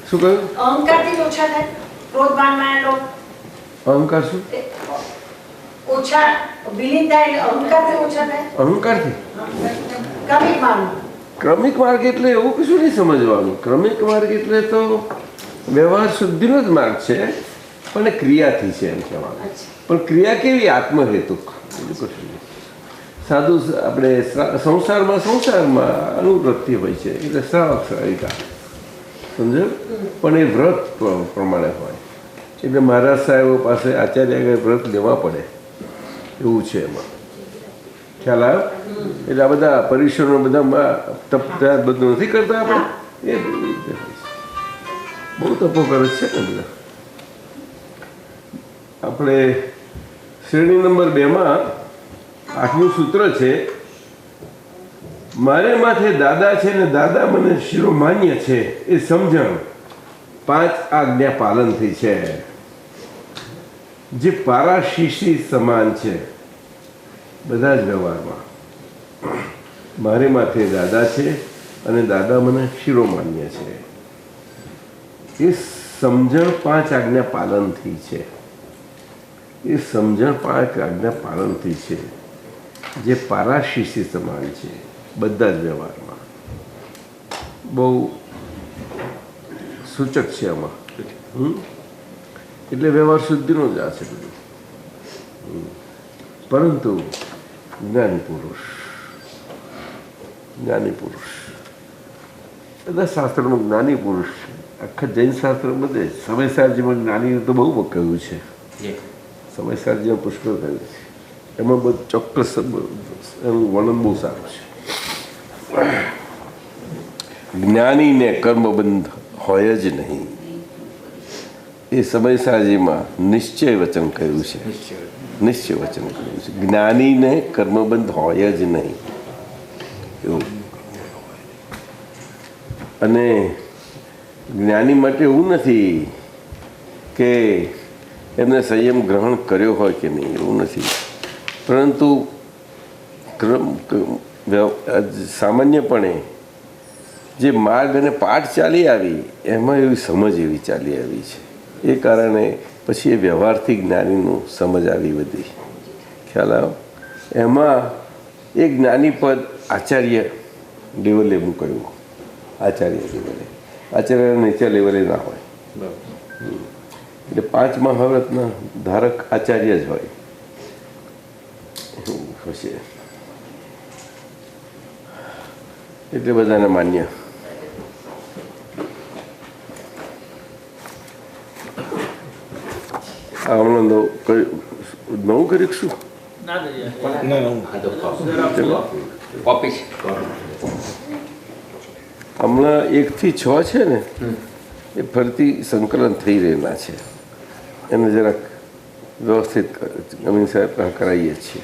શું કહ્યું? અહંકાર શું? અહંકારથી ક્રમિક માર્ગ એટલે એવું કશું નહીં સમજવાનું. ક્રમિક માર્ગ એટલે તો વ્યવહાર શુદ્ધિનો જ માર્ગ છે, પણ ક્રિયાથી છે એમ કહેવાનું. પણ ક્રિયા કેવી? આત્મહેતુક, બીજું કશું નહીં. સાધુ આપણે સંસારમાં અનુવૃત્તિ હોય છે એટલે શ્રાવક શ્રાવિકા, સમજો. પણ એ વ્રત પ્રમાણે હોય એટલે મહારાજ સાહેબો પાસે આચાર્ય આગળ વ્રત લેવા પડે એવું છે એમાં. ખ્યાલ આવ્યો? એટલે આ બધા પરીક્ષણો બધા તપ બધું નથી કરતા આપણે, એ બહુ તપો કરે છે ને બધા. આપણે શ્રેણી નંબર 2માં 8મું સૂત્ર છે, મારે માથે દાદા છે ને દાદા મને શિરો માન્ય છે એ સમજણ 5 આજ્ઞા પાલનથી છે, જે પારાશીશી સમાન છે બધા જ વ્યવહારમાં. મારે માથે દાદા છે અને દાદા મને શિરો માન્ય છે એ સમજણ 5 આજ્ઞા પાલનથી છે. એ સમજણ 5 આજ્ઞા પાલનથી છે, જે પારાશીશી સમાન છે બધા જ વ્યવહારમાં. બહુ સૂચક છે આમાં. એટલે વ્યવહાર શુદ્ધિનો જ આ છે બધું. પરંતુ જ્ઞાની પુરુષ બધા શાસ્ત્રોમાં જ્ઞાની પુરુષ, આખા જૈન શાસ્ત્ર બધે સમયસારજીમાં જ્ઞાની તો બહુ કહ્યું છે. સમયસારજીમાં પુષ્કળ કહ્યું છે, એમાં બધું ચોક્કસ એનું વર્ણન બહુ સારું છે. જ્ઞાનીને કર્મબંધ હોય જ નહીં, એ સમયસારજીમાં નિશ્ચય વચન કહ્યું છે. નિશ્ચય વચન કહ્યું છે, જ્ઞાનીને કર્મબંધ હોય જ નહીં એવું. અને જ્ઞાની માટે એવું નથી કે એમને સંયમ ગ્રહણ કર્યો હોય કે નહીં, એવું નથી. પરંતુ સામાન્યપણે જે માર્ગ અને પાઠ ચાલી આવી એમાં એવી સમજ એવી ચાલી આવી છે, એ કારણે પછી એ વ્યવહારથી જ્ઞાનીનું સમજ આવી બધી. ખ્યાલ આવ્યો? એમાં એ જ્ઞાની પદ આચાર્ય લેવલે મૂકાયું. આચાર્ય લેવલે, આચાર્ય નીચે લેવલે ના હોય. એટલે 5 મહાવ્રતના ધારક આચાર્ય જ હોય હશે, એટલે બધાને માન્ય. હમણાં નવું કરી શું હમણાં 1 થી 6 છે ને, એ ફરીથી સંકલન થઈ રહેલા છે. એને જરાક વ્યવસ્થિત અમીન સાહેબ કરાવીએ છીએ.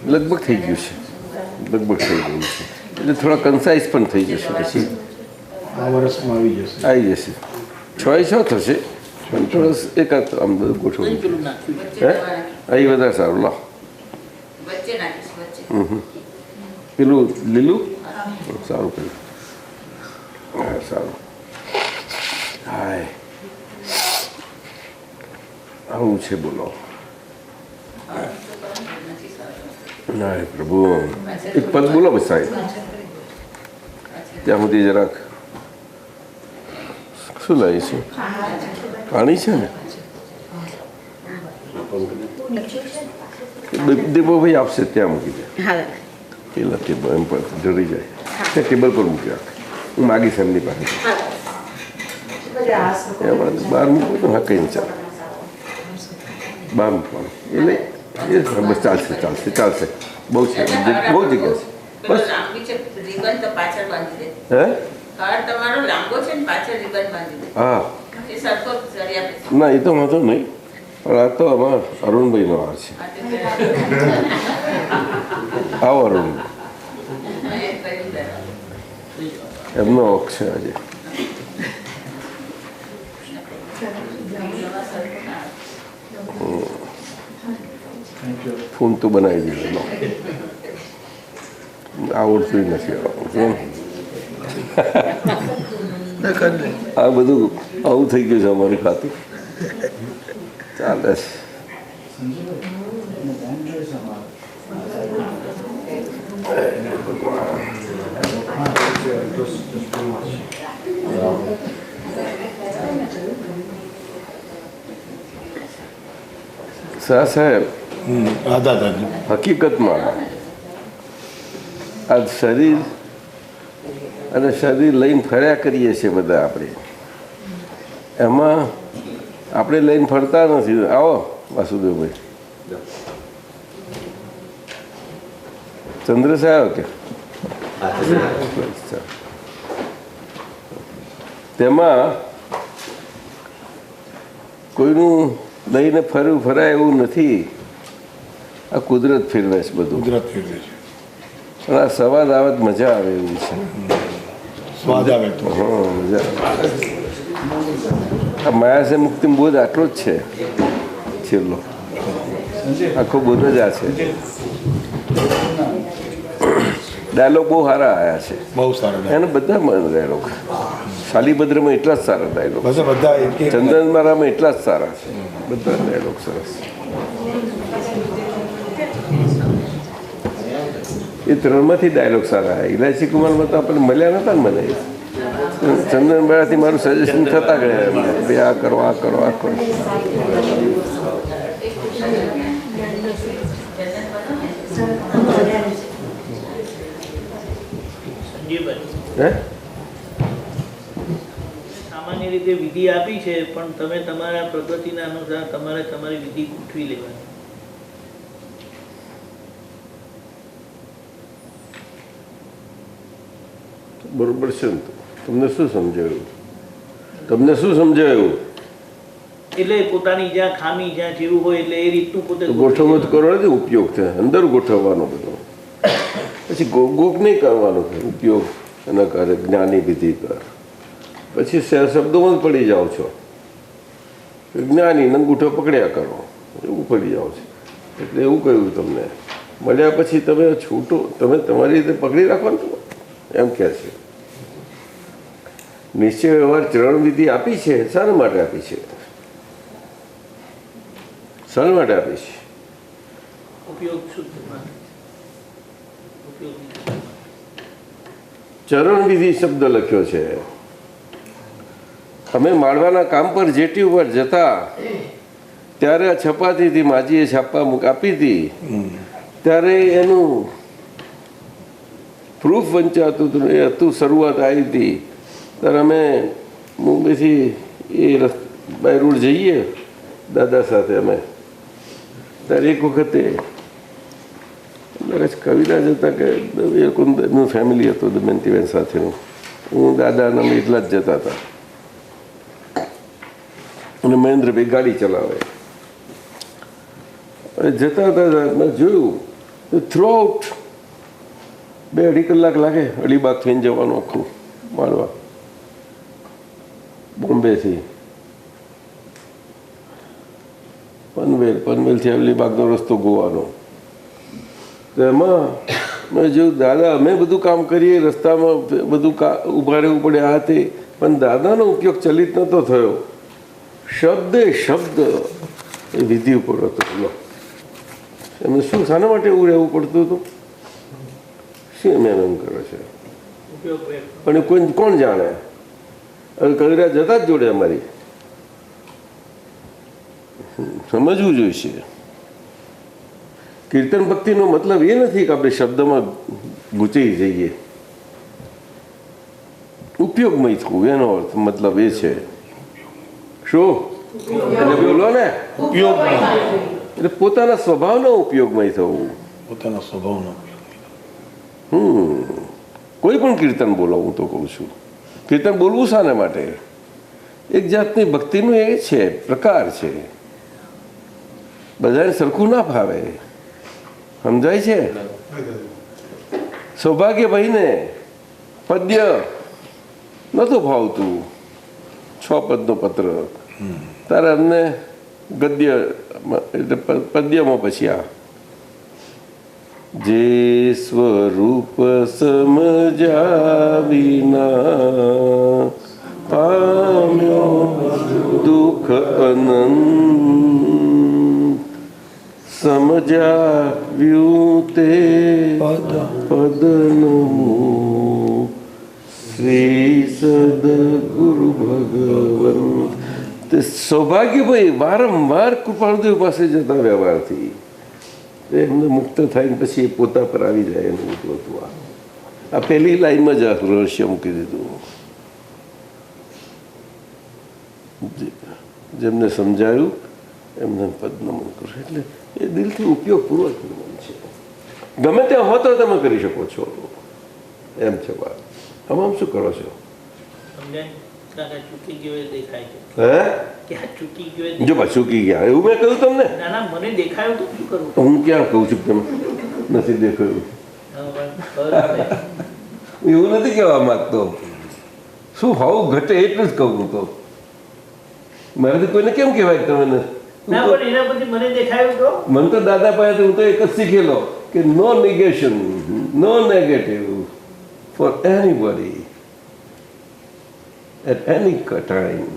લગભગ થઈ ગયું છે, એટલે થોડા કન્સાઇઝ પણ થઈ જશે. પછી આ વર્ષમાં આવી જશે. 6 થશે, પણ થોડું એકાદ આમ બધું ગોઠવું. હે અહીં વધારે સારું. લો પેલું લીલું સારું કર્યું. હા સારું. હાય આવું છે, બોલો. ના પ્રભુ, એક પદ બોલો બસ સાહેબ, ત્યાં સુધી જરાક. શું લાવી છે? પાણી છે ને? દેવોભાઈ આપશે, ત્યાં મૂકી દે. પેલા ટેબલ એમ પર જરી જાય, ત્યાં ટેબલ પર મૂકી રાખે. હું માગીશ એમની પાસે. એમાં બહાર મૂકવું તો હા કંઈ નહીં ચાલે, બહાર મૂકવાનું. એટલે એ બસ ચાલશે. બહુ છે, બહુ જગ્યા છે. બસ હા, ના એ તો વાંધો નહીં, પણ આ તો અમારા અરુણભાઈનો વાર છે. આવો અરુણ, એમનો હક છે આજે. ફોન તો બનાવી દીધો. આવડતું નથી આ બધું આવું થઈ ગયું છે અમારું ખાતું ચાલે છે. શાહ સાહેબ, હકીકતમાં આ શરીર અને શરીર લઈને ફર્યા કરીએ છીએ બધા આપણે, એમાં આપણે લઈને ફરતા નથી. આવો વાસુદેવભાઈ, ચંદ્ર સાહેબ કે તેમાં કોઈનું લઈને ફરવું ફરાય એવું નથી. આ કુદરત ફેરવે છે બધું, કુદરત ફેરવે છે. પણ આ સવાદ આવે મજા આવે એવું છે. સ્વાદ આવે તો હા, મજા આવે. આ માયા છે મુક્તિ બોધ આટલો જ છે છેલ્લો, આખો બોધ જ આ છે. ડાયલોગ બહુ સારા આવ્યા છે, બહુ સારા એને બધા ડાયલોગ. શાલીભદ્રમાં એટલા જ સારા ડાયલોગ, બધા ચંદનમારામાં એટલા જ સારા છે, બધા ડાયલોગ સરસ. એ ત્રણમાંથી ડાયલોગ સારા. ઇલાયચી કુમારમાં તો આપણને મળ્યા નતા ને મને. ચંદનબારાથી મારું સજેશન થતા ગયા એમને, ભાઈ આ કરો આ કરો આ કરો. સામાન્ય રીતે વિધિ આપી છે, પણ તમે તમારા પ્રગતિના અનુસાર તમારે તમારી વિધિ ગોઠવી લેવાની. બરોબર છે ને? તમને શું સમજાયું? તમને શું સમજાયું? એટલે પોતાની જ્યાં ખામી જ્યાં જેવું હોય એટલે એ રીતનું પોતે ગોઠવણો જ કરો નથી, ઉપયોગ થાય અંદર ગોઠવવાનો બધો. પછી ગોપ નહીં કરવાનો ઉપયોગ એના કરે જ્ઞાની વિધિ કર. પછી શબ્દોમાં જ પડી જાઓ છો. જ્ઞાની અંગૂઠો પકડ્યા કરો એવું પડી જાઓ છો. એટલે એવું કહ્યું તમને મળ્યા પછી તમે છૂટો, તમે તમારી રીતે પકડી રાખવાનું એમ કહે છે. નિશ્ચય વ્યવહાર ચરણ વિધિ આપી છે, શાના માટે આપી છે? શાના માટે આપી છે? ઉપયોગ શુદ્ધ ચરણ વિધિ શબ્દ લખ્યો છે. અમે માળવાના કામ પર જેટી ઉપર જતા ત્યારે આ છપાતીથી માજીએ છાપા આપી હતી, ત્યારે એનું પ્રૂફ વંચાતું હતું. એ હતું, શરૂઆત આવી હતી ત્યારે અમે મુંબઈથી એ બાય રોડ જઈએ દાદા સાથે. અમે ત્યારે એક વખતે કવિતા જતા કે એ લોકોનું ફેમિલી હતું દમયંતીબેન સાથેનું, હું દાદાના અમે એટલા જ જતા હતા. અને મહેન્દ્રભાઈ ગાડી ચલાવે. જતા હતા મેં જોયું થ્રુ આઉટ 2-2.5 કલાક લાગે અલીબાગ થઈને જવાનું આખું માળવા, બોમ્બેથી પનવેલથી અલીબાગનો રસ્તો ગોવાનો. તો એમાં મેં જોયું દાદા અમે બધું કામ કરીએ, રસ્તામાં બધું ઊભા રહેવું પડે આ તે, પણ દાદાનો ઉપયોગ ચલિત નહોતો થયો. શબ્દ શબ્દ એ વિધિ ઉપર હતો. એમને શું શાના માટે એવું રહેવું પડતું હતું? શું એમ કરે છે? પણ એ કોઈ કોણ જાણે? કવિરાજ જતા જ જોડે અમારી સમજવું જોઈશે. કીર્તન ભક્તિનો મતલબ એ નથી કે આપણે શબ્દમાં ગૂંચાઈ જઈએ. ઉપયોગમય થવું એનો અર્થ મતલબ એ છે. શું એટલે બોલો ને? ઉપયોગ એટલે પોતાના સ્વભાવનો ઉપયોગમય થવું. પોતાના સ્વભાવનો કોઈ પણ કીર્તન બોલો, હું તો કહું છું કીર્તન બોલવું શાને માટે? એક જાતની ભક્તિનું એ છે, પ્રકાર છે. બધાને સરખું ના ફાવે, સમજાય છે? સૌભાગ્યભાઈને પદ્ય નહોતું ભાવતું, 6 પદનો પત્ર, તારે અમને ગદ્ય એટલે પદ્યમાં પછી આ જે સ્વરૂપ સમજ્યા વિના પામ્યો દુઃખ અનંત સમજાવ્યું તે પદનું શ્રી સદગુરુ ભગવન. તે સૌભાગ્યભાઈ વારંવાર કૃપાળુદેવ પાસે જતા વ્યવહારથી એમને મુક્ત થાય પછી એ પોતા પર આવી જાય એનું હતું. આ પહેલી લાઈનમાં જ આ રહસ્ય મૂકી દીધું. જેમને સમજાયું એમને પદનમન કરું. એટલે એ દિલથી ઉપયોગપૂર્વક નમન છે. ગમે ત્યાં હો તો તમે કરી શકો છો એમ છે વાત. આમાં શું કરો છો? ચૂકી ગયો એ દેખાય છે. હે ક્યાં ચૂકી ગયો એ જો ચૂકી ગયા એવું મેં કહ્યું તમને? ના ના, મને દેખાયું તો શું કરું? હું ક્યાં કહું છું તમે નથી દેખાયું? એવું નથી કહેવા માંગતો. શું હોવું ઘટે એટલું જ કહું. તો મારાથી કોઈને કેમ કહેવાય તમે ના, પણ એના પછી મને દેખાયું તો મને તો દાદા પાસે હું તો એક જ શીખેલો કે no negation, no negative for anybody at any time,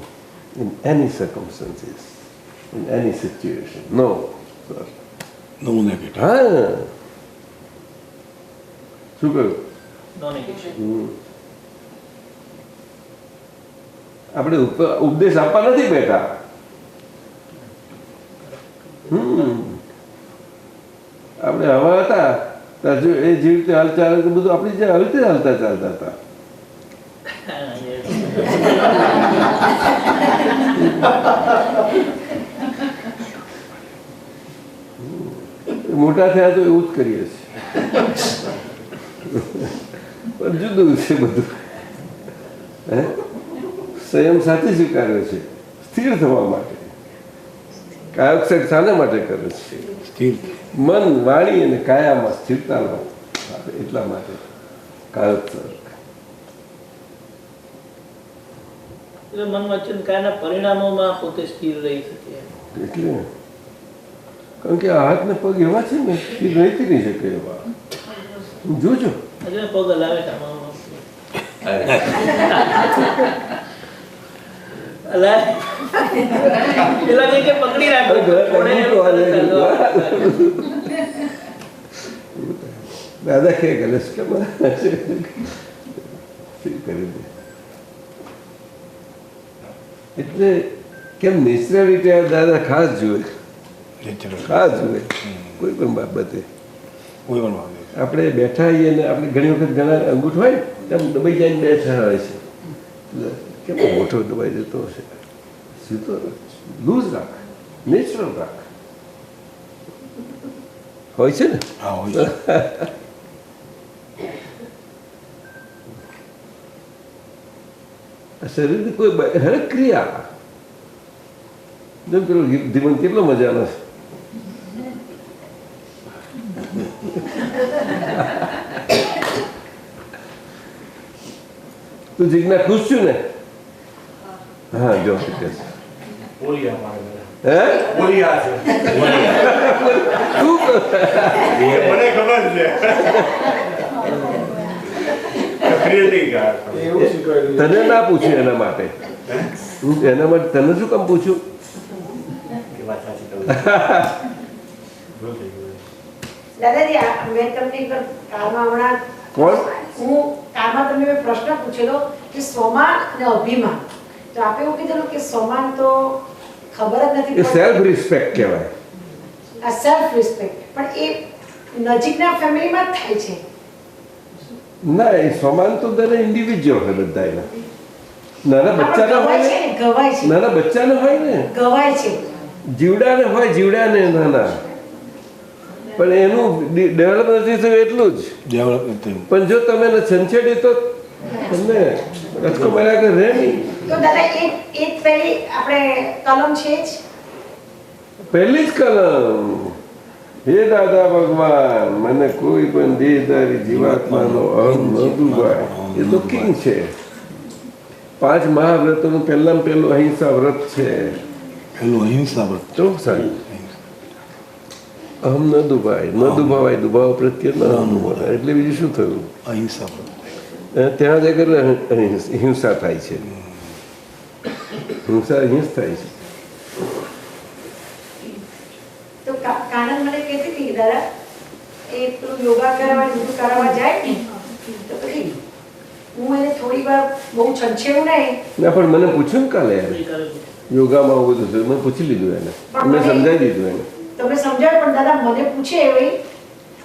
in any circumstances, in any situation. No, sir. No negative. હા શું કહ્યું? નો નેગેશન. આપણે ઉપદેશ આપવા નથી બેઠા. આપણે હવા હતા ત્યાં જો એ જે રીતે હાલ ચાલે તો બધું આપણી જે આવી રીતે હાલતા ચાલતા હતા. મોટા થયા તો એવું જ કરીએ છીએ પણ જુદું છે બધું. હે સંયમ સાથે સ્વીકાર્યો છે સ્થિર થવા માટે. કાયોત્સર્ગ શાના માટે કરે છે? સ્થિર. મન, વાણી અને કાયામાં સ્થિરતા એટલા માટે કાયોત્સર્ગ. એટલે મન વચન કાયના પરિણામોમાં પોતે સ્થિર રહી શકે. એટલે કારણ કે આ હાથ ને પગ એવા છે ને સ્થિર રહેતી નહીં શકે એવા. જોજો એટલે પગ હલાવે છે આમાં. પેલા કે પકડી રાખો. દાદા કે ગણેશ કે કરી દે. એટલે કેમ નેચરલિટી દાદા ખાસ જુએ, ખાસ જુએ કોઈ પણ બાબતે. કોઈ પણ વાંધો આપણે બેઠા હોઈએ ને આપણે ઘણી વખત ઘણા અંગૂઠ હોય તેમ દબાઈ જઈને બેઠા હોય છે. કેમ મોટો દબાઈ જતો હશે? સીધો લૂઝ રાખ, નેચરલ રાખ. હોય છે ને? હા હોય છે. શરીરની કોઈ હરેક ક્રિયા જેમ પેલો ધીમન કેટલો મજાનો છે. તું જીજ્ઞા ખુશ છું ને? હા જો હે મને ખબર છે. તને ના પૂછ્યું એના માટે. એના માટે તને શું કામ પૂછ્યું? દાદાજી, મેં તમને કારમાં હમણાં તમને પ્રશ્ન પૂછેલો કે સ્વમાન અને અભિમાન. તો આપે એવું કીધેલું કે સ્વમાન તો ખબર જ નથી. એ સેલ્ફ રિસ્પેક્ટ કહેવાય. આ સેલ્ફ રિસ્પેક્ટ પણ એ નજીકના ફેમિલીમાં જ થાય છે. ના, એ સ્વમાન તો દરેક ઇન્ડિવિજ્યુઅલ હોય બધા એના. નાના બચ્ચાના હોય ને, ગવાય છે, નાના બચ્ચાને હોય ને, ગવાય છે. જીવડાને હોય, જીવડાને નાના. પણ એનું ડેવલપ નથી થયું એટલું જ. પણ જો તમે એને છંછેડી તો તમને રચકો માર્યા કે રહે નહીં. તો દાદા એ પહેલી આપણે કલમ છે જ. પહેલી જ કલમ, હે દાદા ભગવાન, મને કોઈ પણ દેહધારી જીવાત્માનો અહમ ન દુભાય. એ તો કિંગ છે. 5 મહાવ્રતોનું પહેલામાં પહેલું અહિંસા વ્રત છે. પેલું અહિંસા વ્રત. ચોકસાઈ. અહમ ન દુભાય, ન દુભાવાય, દુભાવ પ્રત્યે ન અનુભવાય. એટલે બીજું શું થયું? અહિંસા પર. ત્યાં જ આગળ હિંસા થાય છે. હિંસા અહીં જ થાય છે. તો કાનન મને કહેતી હતી કે દાદા એ પેલું યોગા કરાવવા જાય ને તો પછી હું એને થોડી વાર બહુ છંછેવું નહીં. ના પણ મને પૂછ્યું ને કાલે યોગામાં આવું બધું છે, મેં પૂછી લીધું એને, મેં સમજાવી દીધું એને. તમે સમજાય પણ દાદા મને પૂછે એવી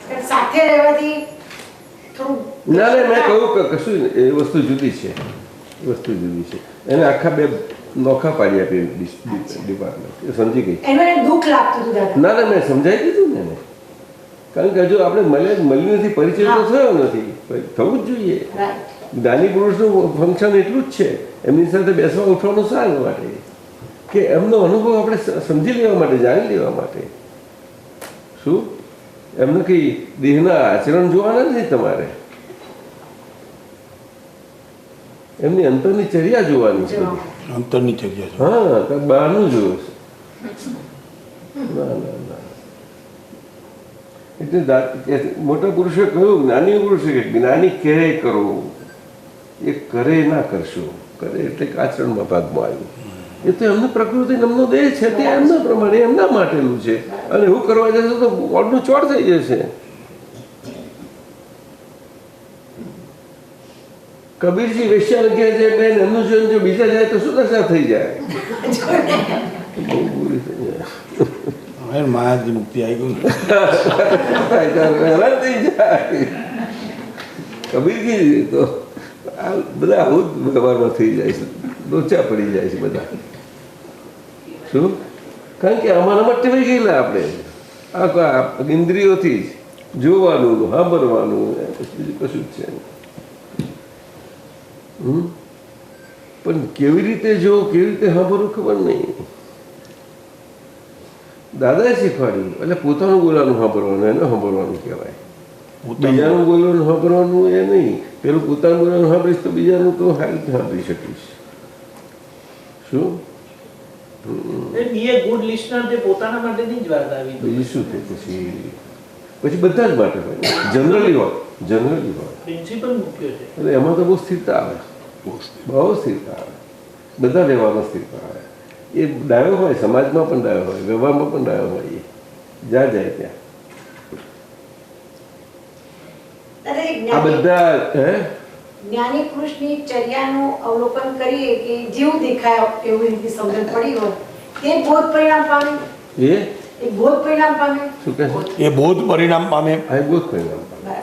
કે સાથે રહેવાથી થોડું ના ના મેં કહ્યું કે કશું એ વસ્તુ જુદી છે, એ વસ્તુ જુદી છે. એને આખા 2 નોખા પાડી આપી ડિપાર્ટમેન્ટ, એ સમજી ગઈ. એને દુઃખ લાગતું હતું દાદા. ના ના મેં સમજાવી દીધું ને એને, કારણ કે હજુ આપણે મળી નથી, પરિચય તો થયો નથી, થવું જ જોઈએ. જ્ઞાની પુરુષનું ફંક્શન એટલું જ છે, એમની સાથે બેસવા ઉઠવાનું સારું માટે, કે એમનો અનુભવ આપણે સમજી લેવા માટે, જાણી લેવા માટે. શું એમને કંઈ દેહના આચરણ જોવાના નથી તમારે, એમની અંતરની ચર્યા જોવાની છે. અંતરની ચર્યા છે. હા, તો બહારનું જોયું છે. ના ના ના, એટલે મોટા પુરુષે કહ્યું, જ્ઞાની પુરુષે જ્ઞાની કહે કરો, એ કરે ના કરશો. કરે એટલે આચરણમાં ભાગમાં આવ્યું. એ તો એમની પ્રકૃતિ, એમનો દેહ છે, તે એમના પ્રમાણે એમના માટેનું છે. અને એવું કરવા જશે તો ઓળનું ચોળ થઈ જશે. કબીરજી વેશ્યા કહે છે બેન, એમનું જોઈને જો બીજા જાય તો શું દશા થઈ જાય? બહુ બુરી થઈ જાય. હવે મહારાજની મુક્તિ આવી ગયું. હેરાન થઈ જાય. કબીરજી તો આ બધા આવું જ વ્યવહારમાં થઈ જાય છે, લોચા પડી જાય છે બધા. શું? કારણ કે અમારામાં ટેવાઈ ગયેલા આપણે આ ઇન્દ્રિયોથી જ જોવાનું, સાંભળવાનું, બીજું કશું જ છે. પણ કેવી રીતે જોવું, કેવી રીતે સાંભળવું ખબર નહીં. દાદાએ શીખવાડ્યું. એટલે પોતાનું બોલવાનું સાંભળવાનું, એને સાંભળવાનું કહેવાય. બીજાનું બોલવાનું સાંભળવાનું એ નહીં. પેલું પોતાનું બોલવાનું સાંભળીશ તો બીજાનું તો સારી રીતે સાંભળી શકીશ. શું ગુડ લિસ્નર તે પોતાના માટેની જ વાત આવી. બીજું શું છે? પછી બધા જ માટે હોય, જનરલી હોય, જનરલી હોય. પ્રિન્સિપલ મૂક્યો છે. એટલે એમાં તો બહુ સ્થિરતા આવે, બહુ સ્થિરતા આવે. બધા વ્યવહારમાં સ્થિરતા આવે. એ ડાયો હોય, સમાજમાં પણ ડાયો હોય, વ્યવહારમાં પણ ડાયો હોય. એ જ્યાં જાય ત્યાં આ બધા જ્ઞાની પુરુષની ચર્યાનું અવલોકન કરીએ કે જેવું દેખાય એવી રીતે સમજણ પડી હોય તે બોધ પરિણામ પામે. એ બોધ પરિણામ પામે. શું કહે? એ બોધ પરિણામ પામે. આ બોધ પરિણામ પામે.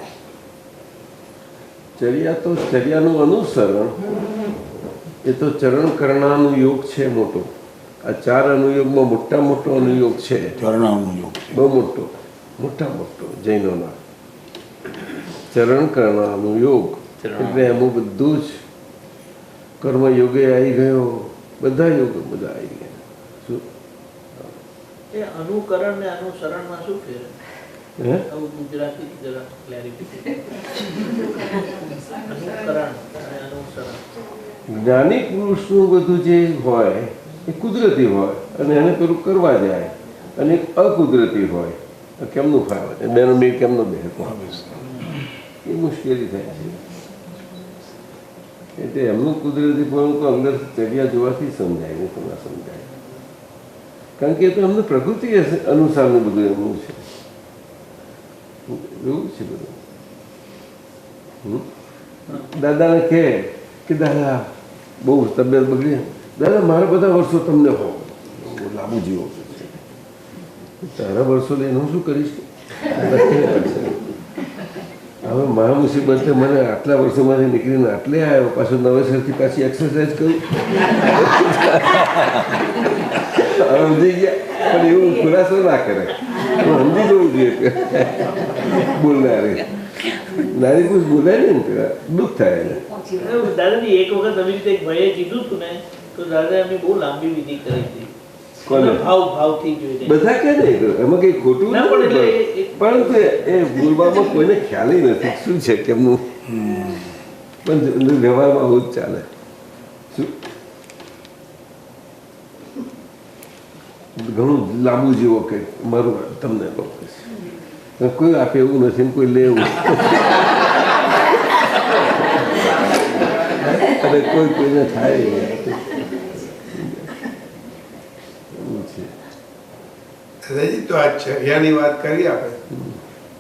ચર્યા તો ચર્યાનું અનુસરણ, એ તો ચરણ કરણાનું યોગ છે મોટો. આ 4 અનુયોગમાં મોટા મોટો અનુયોગ છે ચરણાનુયોગ, બહુ મોટો, મોટો જૈનોના ચરણ કરણાનું યોગ. એટલે એમાં બધું જ કર્મ યોગે આવી ગયો, બધા યોગ બધા આવી ગયા. શું એ અનુકરણ ને અનુસરણમાં શું ફેર? હે ગુજરાતી જરા ક્લેરિફિકેશન. અનુકરણ અને અનુસરણ. જ્ઞાની પુરુષનું બધું જે હોય એ કુદરતી હોય, અને એને પેલું કરવા જાય, અને એક અકુદરતી હોય. કેમનું ફાવે? બેનો બે કેમનો બે? એ મુશ્કેલી થાય છે. એટલે એમનું કુદરતી પણ તો અંદર ચર્યા જોવાથી સમજાય, નહીં તો ના સમજાય. કારણ કે એ તો એમનું પ્રકૃતિ અનુસારનું બધું એમનું છે, એવું છે બધું. દાદાને કહે કે દાદા બહુ તબિયત બગડી, દાદા મારા બધા વર્ષો તમને હો લાંબુ જીવો છે, તારા વર્ષો લઈને હું શું કરીશ? હવે મારા મુસીબતે મને આટલા વર્ષોમાંથી નીકળીને આટલે આવ્યો, પાછો નવેસરથી પાછી એક્સરસાઇઝ કરી સમજી ગયા. પણ એવું ખુલાસો ના કરે, સમજી જવું જોઈએ બોલનારે. નાની પુરુષ બોલાય ને પેલા દુઃખ થાય એને. દાદાજી એક વખત આવી રીતે ભાઈએ કીધું હતું ને, તો દાદા એમની બહુ લાંબી વિધિ કરી હતી. ભાવથી જોઈને બધા કે નહીં, એમાં કઈ ખોટું નથી, પરંતુ એ બોલવામાં કોઈને ખ્યાલ નથી શું છે કેમનું. પણ વ્યવહારમાં આવું જ ચાલે. શું ઘણું લાંબુ જેવો કે મારું તમને કહું કોઈ આપે એવું નથી ને કોઈ લે એવું અને કોઈ કોઈને થાય નહીં. એવું છે. દાદાજી તો આ ચર્યાની વાત કરી આપણે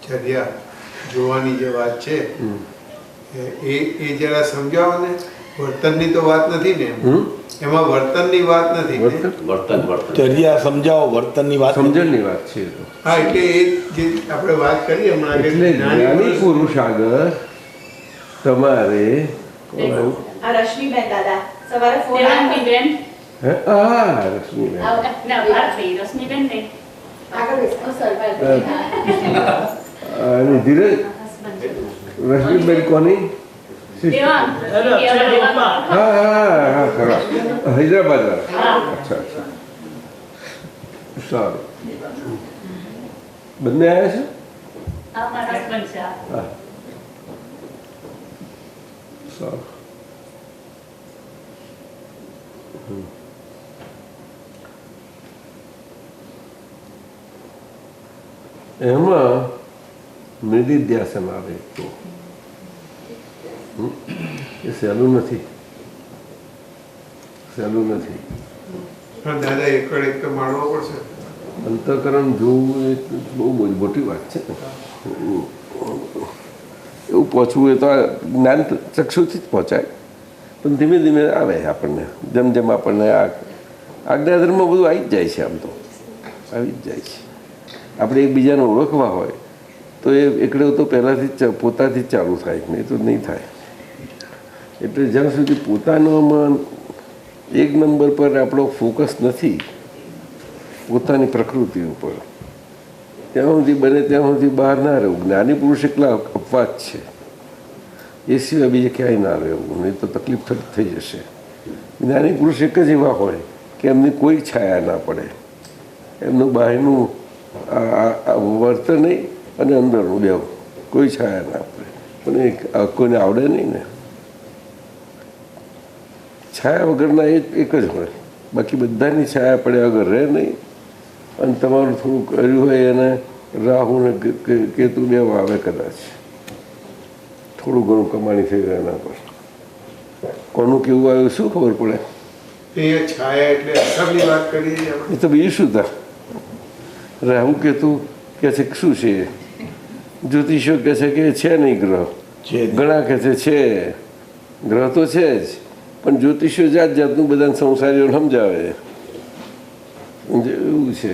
ચર્યા જોવાની જે વાત છે એ જરા સમજાવો ને. વર્તનની તો વાત નથી ને એમાં વર્તનની વાત નથી ને? ચર્યા સમજાવો, વર્તનની વાત સમજણની વાત છે એ તો. હા એટલે એ જે આપણે વાત કરી હમણાં કે એટલે જ્ઞાની પુરુષ આગળ તમારે કોણ આવ્યું? આ રશ્મિબેન દાદા સવારે ફોન દેવાંગી બેન હે? હા રશ્મિબેન. ના ભારતી રશ્મિબેન ને આગળ બેસો. અને ધીરજ રશ્મિબેન કોની? દેવાંગ અરે, અક્ષય પપ્પા. હા હા હા ખરા હૈદરાબાદ વાળા. અચ્છા અચ્છા સારું. બંને આવ્યા છે? આ મારા હસબન્ડ છે આ. હા સારું. એમાં નિધિધ્યાસન આવે તો એ સહેલું નથી, સહેલું નથી. પણ દાદા એકડ એક તો માણવો પડશે. અંતઃકરણ જોવું એ બહુ મોટી વાત છે. એવું પહોંચવું એ તો આ જ્ઞાન ચક્ષુથી જ પહોંચાય, પણ ધીમે ધીમે આવે આપણને. જેમ જેમ આપણને આ આજ્ઞાધર્મમાં બધું આવી જ જાય છે. આમ તો આવી જ જાય છે. આપણે એકબીજાને ઓળખવા હોય તો એ એકડે તો પહેલાંથી જ પોતાથી જ ચાલુ થાય, નહીં તો નહીં થાય. એટલે જ્યાં સુધી પોતાનામાં એક નંબર પર આપણો ફોકસ નથી, પોતાની પ્રકૃતિ ઉપર, ત્યાં સુધી બને ત્યાં સુધી બહાર ના રહેવું. જ્ઞાની પુરુષ એકલા અપવાદ છે, એ સિવાય બીજે ક્યાંય ના રહેવું, નહીં તો તકલીફ થઈ જશે. જ્ઞાની પુરુષ એક જ એવા હોય કે એમની કોઈ છાયા ના પડે, એમનું બહારનું વર્તન નહીં અને અંદરનું બેવ કોઈ છાયા ના પડે. પણ એ કોઈને આવડે નહીં ને. છાયા વગરના એક જ હોય, બાકી બધાની છાયા પડ્યા વગર રહે નહીં. અને તમારું થોડું કર્યું હોય એને રાહુ ને કેતુ બે આવે કદાચ, થોડું ઘણું કમાણી થઈ જાય એના પર. કોનું કેવું આવ્યું શું ખબર પડે? અહીંયા છાયા એટલે અસરની વાત કરી આપણે. એ તો બીજું શું થાય? રાહુ કેતુ કે છે શું છે? જ્યોતિષો કહે છે કે છે નહીં ગ્રહ, ઘણા કહે છે ગ્રહ તો છે જ, પણ જ્યોતિષો જાત જાતનું બધાને સંસારીઓને સમજાવે એવું છે.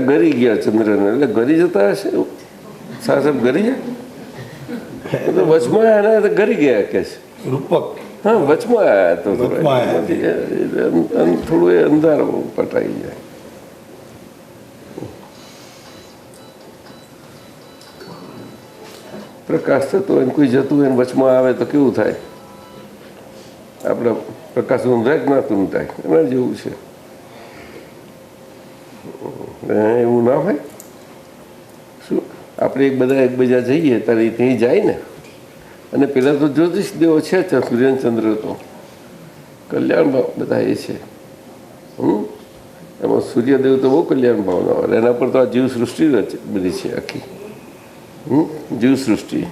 ગરી ગયા ચંદ્રને, એટલે ગરી જતા હશે સાહેબ, ગરી જાય તો વચમાં આવ્યા તો ગરી ગયા કે છે. રૂપક. હા વચમાં આવ્યા તો વચમાં થોડું એ અંધાર પટાઈ જાય. પ્રકાશ થતો હોય કોઈ જતું હોય વચમાં આવે તો કેવું થાય? આપણે પ્રકાશ ઊંધાય કે ના ઊંધાય એના જેવું છે. એવું ના હોય શું? આપણે બધા એકબીજા જઈએ ત્યારે ત્યાં જાય ને. અને પેલા તો જ્યોતિષ દેવો છે સૂર્યચંદ્ર તો કલ્યાણ ભાવ બધા એ છે. એમાં સૂર્યદેવ તો બહુ કલ્યાણ ભાવના હોય. એના પર તો આ જીવ સૃષ્ટિ બધી છે આખી. જીવ સૃષ્ટિ.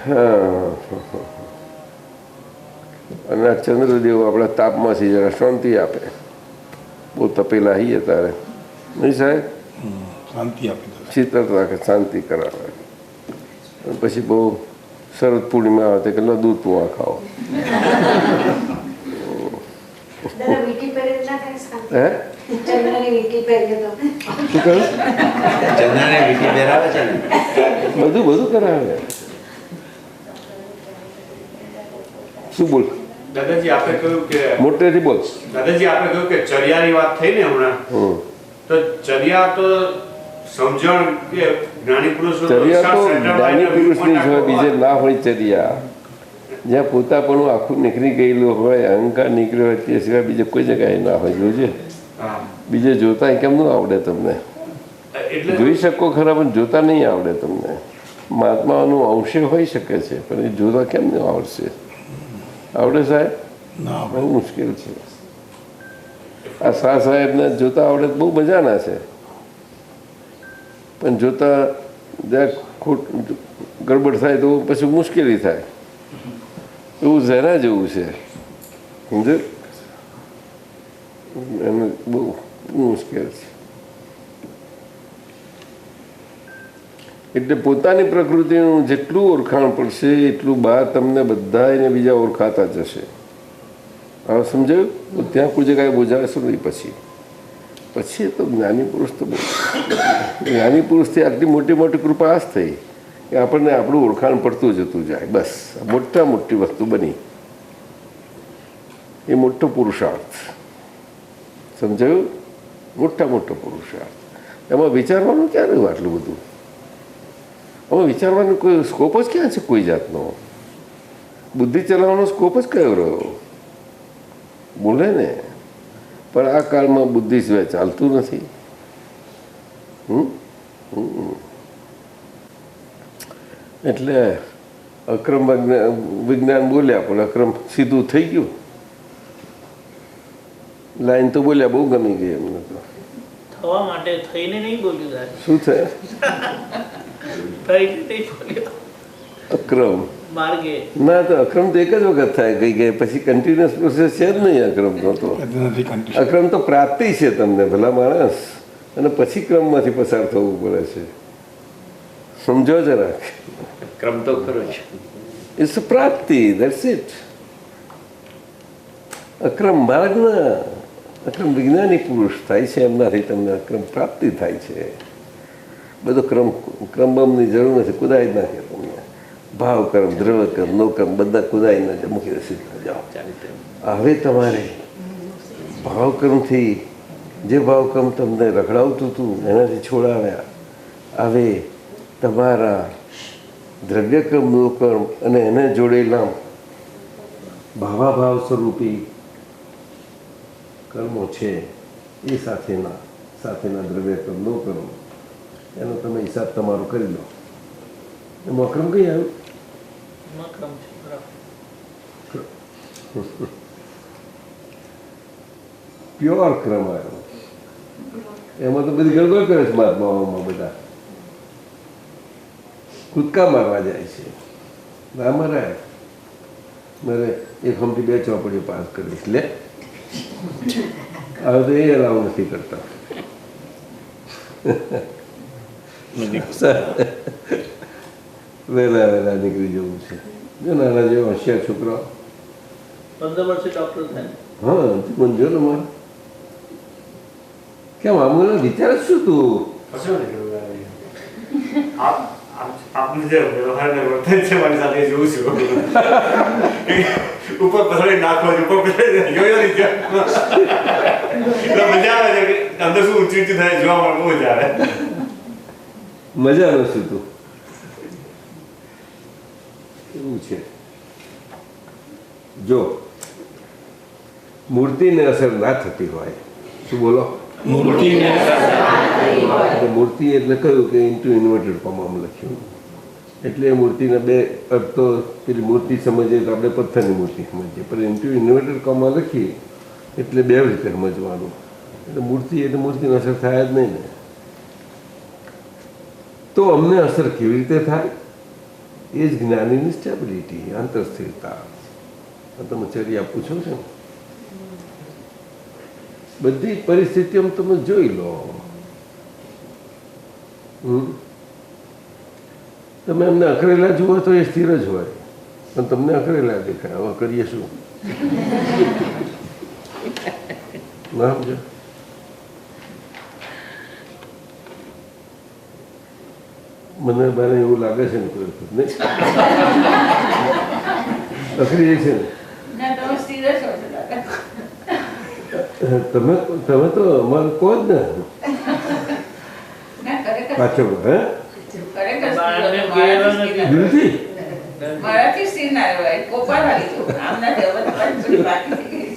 હા અને આ ચંદ્રદેવ આપણા તાપમાંથી જરા શાંતિ આપે. બહુ તપેલા આવીએ તારે નહીં સાહેબ, શાંતિ આપી દે, શીતળ રાખે, શાંતિ કરાવે. પછી બહુ શરદ પૂર્ણિમા આવે કે દૂધ તું ખાઓ. દાદા વીટી પહેરે ના થાય શાંતિ. હે ચંદ્રની વીટી પહેરીએ તો શું કહ્યું? ચંદ્રને વીંટી પહેરાવે છે ને. બધું કરાવે. શું બોલ? દાદાજી આપણે કહ્યું કે મોટેથી બોલ. દાદાજી આપણે કહ્યું કે ચર્યાની વાત થઈ ને હમણાં, તો ચર્યા તો સમજણ કે જ્ઞાની પુરુષ ચર્યા તો જ્ઞાની પુરુષની જ હોય, બીજે ના હોય ચર્યા. જ્યાં પોતાપણું આખું નીકળી ગયેલું હોય, અહંકાર નીકળ્યો હોય, તે સિવાય બીજે કોઈ જગ્યાએ ના હોય. જોજે બીજે જોતા કેમ ન આવડે તમને? જોઈ શકો ખરા પણ જોતા નહીં આવડે તમને. મહાત્માઓનું અંશે હોઈ શકે છે, પણ એ જોતા કેમ ન આવડશે? આવડે સાહેબ? ના બહુ મુશ્કેલ છે. આ શાહ સાહેબને જોતા આવડે તો બહુ મજાના છે, પણ જોતા જરાક ગડબડ થાય તો પછી મુશ્કેલી થાય. એવું ઝેરા જેવું છે, સમજે? એને બહુ મુશ્કેલ છે. એટલે પોતાની પ્રકૃતિનું જેટલું ઓળખાણ પડશે એટલું બહાર તમને બધા એને બીજા ઓળખાતા જશે. હવે સમજાયું? ત્યાં કોઈ જગ્યાએ બોજાશો નહીં. પછી તો જ્ઞાની પુરુષ તો બહુ જ્ઞાની પુરુષથી આટલી મોટી મોટી કૃપા આ જ થઈ કે આપણને આપણું ઓળખાણ પડતું જતું જાય. બસ મોટી વસ્તુ બની, એ મોટો પુરુષાર્થ. સમજાયું? મોટો પુરુષાર્થ. એમાં વિચારવાનું ક્યાં રહ્યું આટલું બધું? આમાં વિચારવાનો કોઈ સ્કોપ જ ક્યાં છે? કોઈ જાતનો બુદ્ધિ ચલાવવાનો સ્કોપ જ કયો રહ્યો? બોલે ને, પણ આ કાળમાં બુદ્ધિ સિવાય ચાલતું નથી. એટલે અક્રમ વિજ્ઞાન બોલ્યા, પણ અક્રમ સીધું થઈ ગયું. લાઈન તો બોલ્યા, બહુ ગમી ગઈ એમને તો. થવા માટે થઈને નહીં બોલ્યું સાહેબ. શું થયું? થઈને નહીં બોલ્યો. અક્રમ માર્ગે ના, તો અક્રમ તો એક જ વખત થાય, ગઈ પછી કન્ટિન્યુઅસ પ્રોસેસ છે જ નહીં. અક્રમ તો અક્રમ તો પ્રાપ્તિ છે તમને, ભલા માણસ, અને પછી ક્રમમાંથી પસાર થવું પડે છે. સમજો જરાક. ક્રમ તો ખરો છે. ઇટ્સ પ્રાપ્તિ, દેટ્સ ઇટ. અક્રમ માર્ગના, અક્રમ વિજ્ઞાની પુરુષ થાય છે, એમનાથી તમને અક્રમ પ્રાપ્તિ થાય છે. બધો ક્રમબમની જરૂર નથી, કુદાઈ જ નાખે તમને. ભાવ કર્મ, દ્રવ કર્મ, નો કર્મ બધા કુદાઈને મૂકી દે સીધા જાઓ. હવે તમારે ભાવકર્મથી જે ભાવકર્મ તમને રખડાવતું હતું એનાથી છોડાવ્યા. હવે તમારા દ્રવ્યકર્મ, નો કર્મ અને એને જોડેલા ભાવાભાવ સ્વરૂપી કર્મો છે એ સાથેના દ્રવ્યકર્મ, નો કર્મ, એનો તમે હિસાબ તમારો કરી લો. એમાં અક્રમ કઈ આવ્યું? ક્રમ છે બરાબર. પ્યોર ક્રમ આવ્યો. એમાં તો બધી ગડબડ કરે છે મહાત્માઓમાં. બધા કૂદકા મારવા જાય છે. ના મરાય. મારે એક હમથી 2 ચોપડીઓ પાસ કરીશ લે. હવે તો એ અલાવ નથી કરતા. વહેલા નીકળી જવું છે. જો નાના જેવો હોશિયાર છોકરા 15 વર્ષે ડોક્ટર થાય. હા, તું જો ને મારે કેમ આમ વિચાર શું તું? આપનું જે વ્યવહાર ને વર્તન છે મારી સાથે જોઉં છું. ઉપર પસડી નાખો, ઉપર પસડી જોયો નહીં મજા આવે છે. અંદર શું ઊંચી ઊંચી થાય જોવા મળે, બહુ મજા આવે. મજાનો શું તું? એવું છે. જો મૂર્તિને અસર ના થતી હોય, શું બોલો? મૂર્તિ એટલે કહ્યું કે ઇન્ટુ ઇન્વર્ટેડ કોમામાં લખ્યું. એટલે એ મૂર્તિના 2 અર્થ તો પેલી મૂર્તિ સમજીએ તો આપણે પથ્થરની મૂર્તિ સમજીએ, પણ ઇન્ટુ ઇન્વર્ટેડ કોમા લખીએ એટલે 2 રીતે સમજવાનું. એટલે મૂર્તિને અસર થાય જ નહીં ને. તો અમને અસર કેવી રીતે થાય? એ જ જ્ઞાનીની સ્ટેબિલિટી, આંતરસ્થિરતા. તમે ચર્યા પૂછો છો ને, બધી પરિસ્થિતિઓમાં તમે જોઈ લો. તમે એમને અકળેલા જુઓ તો એ સ્થિર જ હોય, પણ તમને અકળેલા દેખાય. હવે કરીએ શું? ના સમજો? મને એવું લાગે છે ને કોઈ વખત નહીં અકળી જાય છે ને. તમે તો અમારે કહો જ ને પાછળ. હે દિલથી મારાથી સ્થિર ના રહેવાય. કોપર વાળી છું આમ ના થોડી બાકી થઈ ગઈ.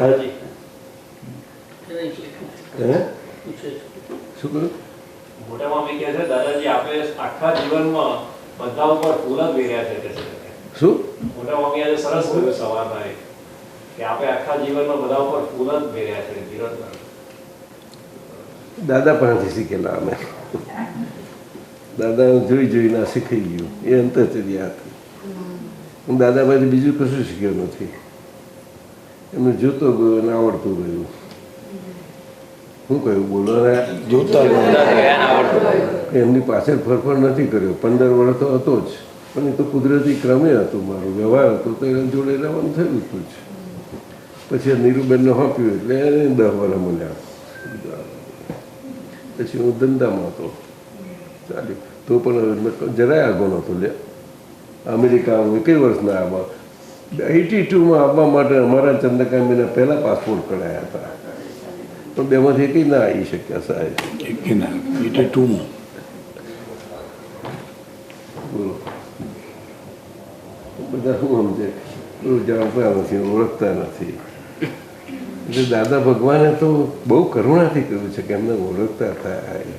હાજી છે દાદાજી આપણે આખા જીવનમાં બધા ઉપર ફૂલ જ વેર્યા છે કે છે શું મોટા મમ્મી આજે સરસ કહ્યું સવારમાં કે આપણે આખા જીવનમાં બધા ઉપર ફૂલ જ વેર્યા છે ધીરજભાઈ. દાદા પાસેથી શીખેલા અમે. દાદા જોઈ જોઈને આ શીખાઈ ગયું એ અંતરચર્યા હતી. હું દાદા પાસે બીજું કશું શીખ્યો નથી. એમને જોતો ગયો અને આવડતું ગયું. શું કહ્યું બોલવાના જોતા એમની પાછળ ફરફર નથી કર્યો. 15 વર્ષ તો હતો જ, પણ એ તો કુદરતી ક્રમે હતો. મારો વ્યવહાર હતો તો એના જોડે રહેવાનું થયું હતું જ. પછી નીરુબેનને સોંપ્યું એટલે એને 10 વર્ષ મળ્યા. પછી હું ધંધામાં હતો ચાલ્યું તો પણ જરાય આગો નહોતો લે. અમેરિકામાં કઈ વર્ષના આવવા 82માં આવવા માટે અમારા ચંદ્રકાંતભાઈના પહેલાં પાસપોર્ટ કઢાયા હતા, પણ બેમાંથી કંઈ ના આવી શક્યા સાહેબ. બોલો બધા શું સમજે જાણતા નથી, ઓળખતા નથી. એટલે દાદા ભગવાને તો બહુ કરુણાથી કર્યું છે કે એમને ઓળખતા થાય.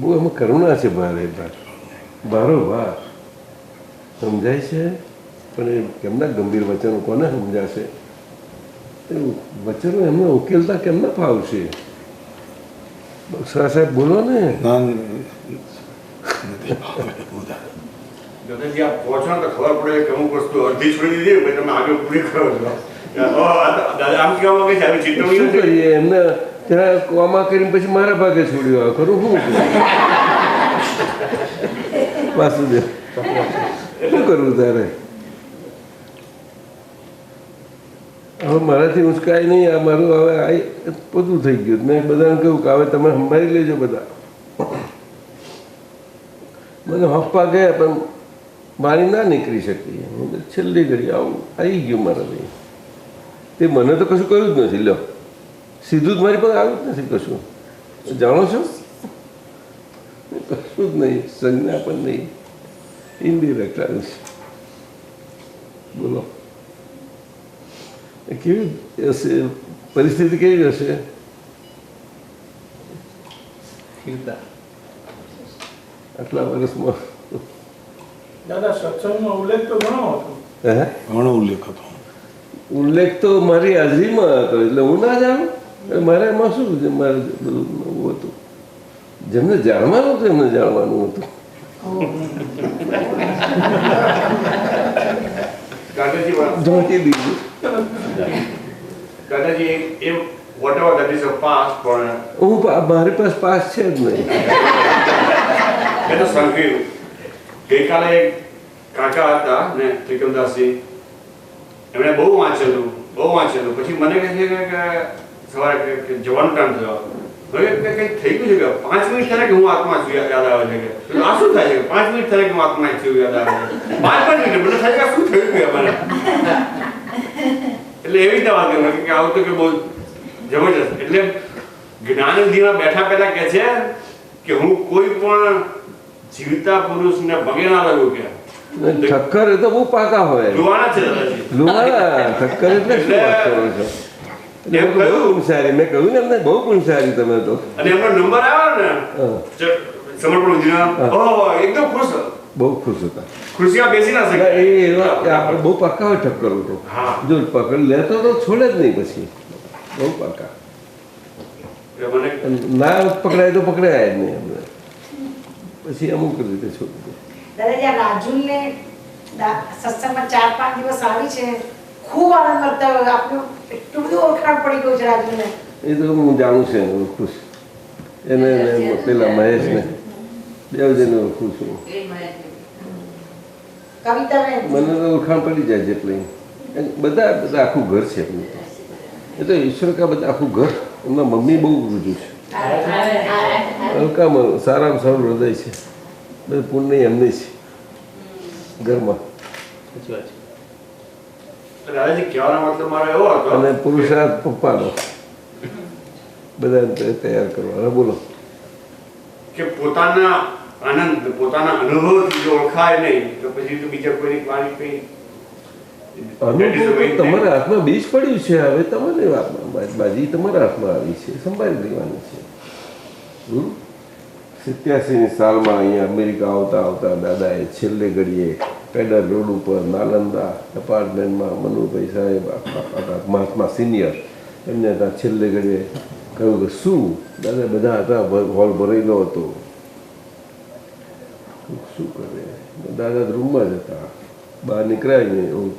બહુ એમાં કરુણા છે ભારે ભારોભાર સમજાય છે. પણ એ કેમના ગંભીર વચનો કોને સમજાશે? એ વચનો એમને ઉકેલતા કેમના ફાવશે? બક્ષરા સાહેબ બોલો ને. દાદાજી આપ પહોંચો તો ખબર પડે કે અમુક વસ્તુ અડધી છોડી દીધી પછી તમે આગળ પૂરી કરો છો. દાદા આમ કહેવા માંગે છે આવી ચિત્તવણી શું કરીએ? એમને ત્યાં કોમા કરીને પછી મારા ભાગે છોડ્યો ખરું શું વાસુદેવ શું કરવું તારે? હવે મારાથી ઉંચકાય નહીં. આ મારું હવે આ બધું થઈ ગયું. મેં બધાને કહ્યું કે હવે તમે સંભાળી લેજો બધા. મને હપ્પા ગયા પણ મારી ના નીકળી શકી. છેલ્લી ઘડી આવું આવી ગયું મારા ભાઈ. તે મને તો કશું કહ્યું જ નથી. લો સીધું જ મારી પાસે આવ્યું જ નથી કશું. જાણો છો કશું જ નહીં, સંજ્ઞા પણ નહીં, ઇન્ડિરેક્ટ આવ્યું છે. બોલો કેવી હશે પરિસ્થિતિ? કેવી હશે? આટલા વર્ષમાં દાદા સત્સંગમાં ઉલ્લેખ તો ઘણો હતો. હે ઘણો ઉલ્લેખ હતો. ઉલ્લેખ તો મારી હાજરીમાં હતો એટલે હું ના જાણું. મારે એમાં શું છે? મારે બધું નવું હતું. જેમને જાણવાનું હતું એમને જાણવાનું હતું. ઢોકી દીધું. દાદાજી એ whatever that is a past પણ હું મારી પાસે પાસ છે જ નહીં. એ તો સંકેત. ગઈકાલે એક કાકા હતા ને ત્રિકમદાસજી, એમણે બહુ વાંચેલું. પછી મને કહે છે કે સવારે જવાનો ટાઈમ થયો. હવે કંઈક થઈ ગયું છે કે 5 મિનિટ થાય કે હું આત્મા છું યાદ આવે છે કે આ શું થાય છે? 5 મિનિટ થાય કે હું આત્મા છું યાદ આવે છે. 5 મિનિટ મને થાય કે શું થયું કે મને. એટલે એવી રીતે વાત કરે કે આવું તો કે બહુ જબરજસ્ત. એટલે જ્ઞાનનિધિમાં બેઠા પહેલા કહે છે કે હું કોઈ પણ જીવતા પુરુષને પગે ના લાગુ કે ઠક્કર એ તો બહુ પાકા હોય. જોવાના છે દાદાજી. લુવાના ઠક્કર એટલે શું વાત કરો છો? બહુ પુણસારી. મેં કહ્યું ને એમને બહુ પુણસારી તમે તો. અને એમનો નંબર આવ્યો ને સમર્પણ વિધિના, એકદમ ખુશ, બહુ ખુશ હતા. ખુશીમાં બેસી ના શકે. એ આપણે બહુ પાકા હોય ઠક્કર તો. જો પકડ લેતો તો છોડે જ નહીં. પછી બહુ પાકા. ના પકડાય તો પકડાય જ નહીં એમને. પછી અમુક રીતે છોડી દે. દાદાજી આ રાજુલને સત્સંગમાં 4-5 દિવસ આવી છે, ખૂબ આનંદ કરતા હોય. આપનું એટલું બધું ઓળખાણ પડી ગયું છે રાજુલને. એ તો હું જાણું છું એને ખુશ. એને પેલા મહેશને બે જઈને ઓળખું છું. કવિતાબેન મને તો ઓળખાણ પડી જાય જેટલી. બધા આખું ઘર છે એમનું. એ તો ઈશ્વર કા બધા આખું ઘર. એમના મમ્મી બહુ રૂજુ છે. હલકામાં સારામાં સારું હૃદય છે. બધું પુણ્ય એમની છે ઘરમાં. દાદાજી કહેવાનો મતલબ મારો એવો હતો અને પુરુષાર્થ પપ્પાનો બધા તૈયાર કરવાના. બોલો કે પોતાના આનંદ, પોતાના અનુભવથી જો ઓળખાય નહીં તો પછી તો બીજા કોઈની વાણી કઈ અનુભવ તમારા હાથમાં બીજ પડ્યું છે. હવે તમારી વાતમાં બાજી તમારા હાથમાં આવી છે, સંભાળી લેવાની છે. 87ની સાલમાં અહીંયા અમેરિકા આવતા આવતા દાદાએ છેલ્લે ઘડીએ પેડર રોડ ઉપર નાલંદા એપાર્ટમેન્ટમાં મનુભાઈ સાહેબ મહાત્મા સિનિયર એમને ત્યાં છેલ્લે ઘડીએ કહ્યું કે શું દાદા બધા હતા, હોલ ભરેલો હતો, શું કરે? દાદા રૂમમાં જ હતા, બહાર નીકળાય નહીં એવું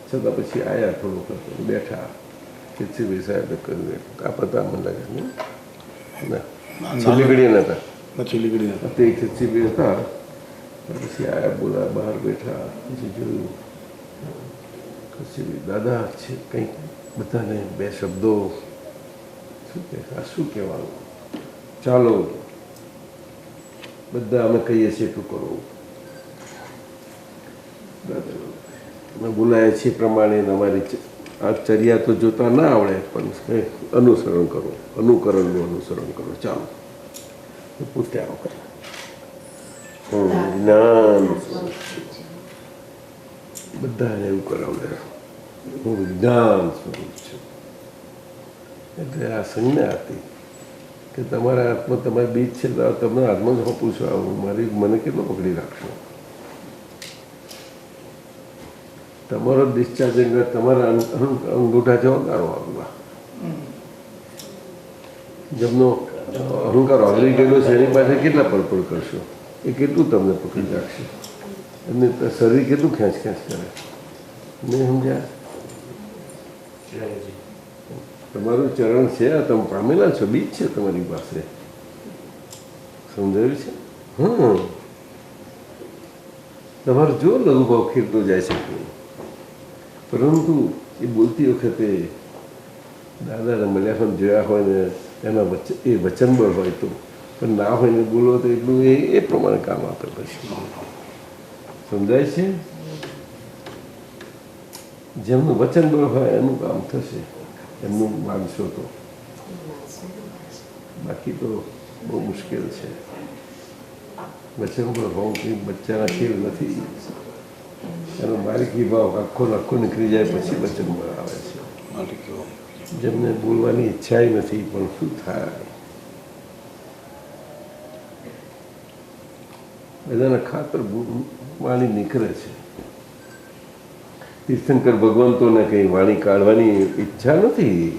છતાં પછી આવ્યા, થોડુંક બેઠા. ખીચીભાઈ સાહેબે કહ્યું આ પતા મને લાગે ના છેલ્લી ઘડી નહોતા, છેલ્લી ઘડી નહોતા, તે ખીચીભાઈ હતા. પછી આયા બોલા, બહાર બેઠા, પછી જોયું ખીચીભાઈ દાદા છે કંઈક બધાને બે શબ્દો શું કે આ શું કહેવાનું, ચાલો બધા અમે કહીએ છીએ એટલું કરો. અમે બોલાય છે પ્રમાણે અમારી આ ચર્યા તો જોતા ના આવડે પણ અનુસરણ કરો, અનુકરણનું અનુસરણ કરો, ચાલો પૂછ્યા વખત જ્ઞાન બધાને એવું કરાવડે હું વિજ્ઞાન સ્વરૂપ છું. એટલે આ સંજ્ઞા હતી કે તમારા હાથમાં તમારી બીજ છે તો તમને હાથમાં જ હોપું છું, આવું મને કેટલો પકડી રાખશો? તમારો ડિસ્ચાર્જિંગ તમારા અંગૂઠા જવા ગાળો આવવા જેમનો અહંકાર ઓગળી ગયેલો છે એની પાસે કેટલા પડપડ કરશો? એ કેટલું તમને પકડી રાખશે? એમને શરીર કેટલું ખેંચ ખેંચ કરે? નહીં સમજ્યા? તમારું ચરણ છે, તમે પામેલા છો, બીજ છે તમારી પાસે, સમજાયું છે? તમારો જો લઘુભાવ ખીરતો જાય છે, પરંતુ એ બોલતી વખતે દાદાને મળ્યા પણ જોયા હોય ને એના એ વચનબળ હોય તો, પણ ના હોય ને બોલો તો એટલું એ પ્રમાણે કામ આપે. પછી સમજાય છે? જેમનું વચનબળ હોય એનું કામ થશે, એમનું માનશો તો. બાકી તો બહુ મુશ્કેલ છે. વચનબળ હોવું કંઈક બચ્ચાના ખેલ નથી. એનો બારીકી ભાવ આખો નીકળી જાય પછી વચનબળ આવે છે. જેમને બોલવાની ઈચ્છા નથી પણ શું થાય? બધાના ખાતર વાણી નીકળે છે. તીર્થંકર ભગવંતોને કંઈ વાણી કાઢવાની ઈચ્છા નથી,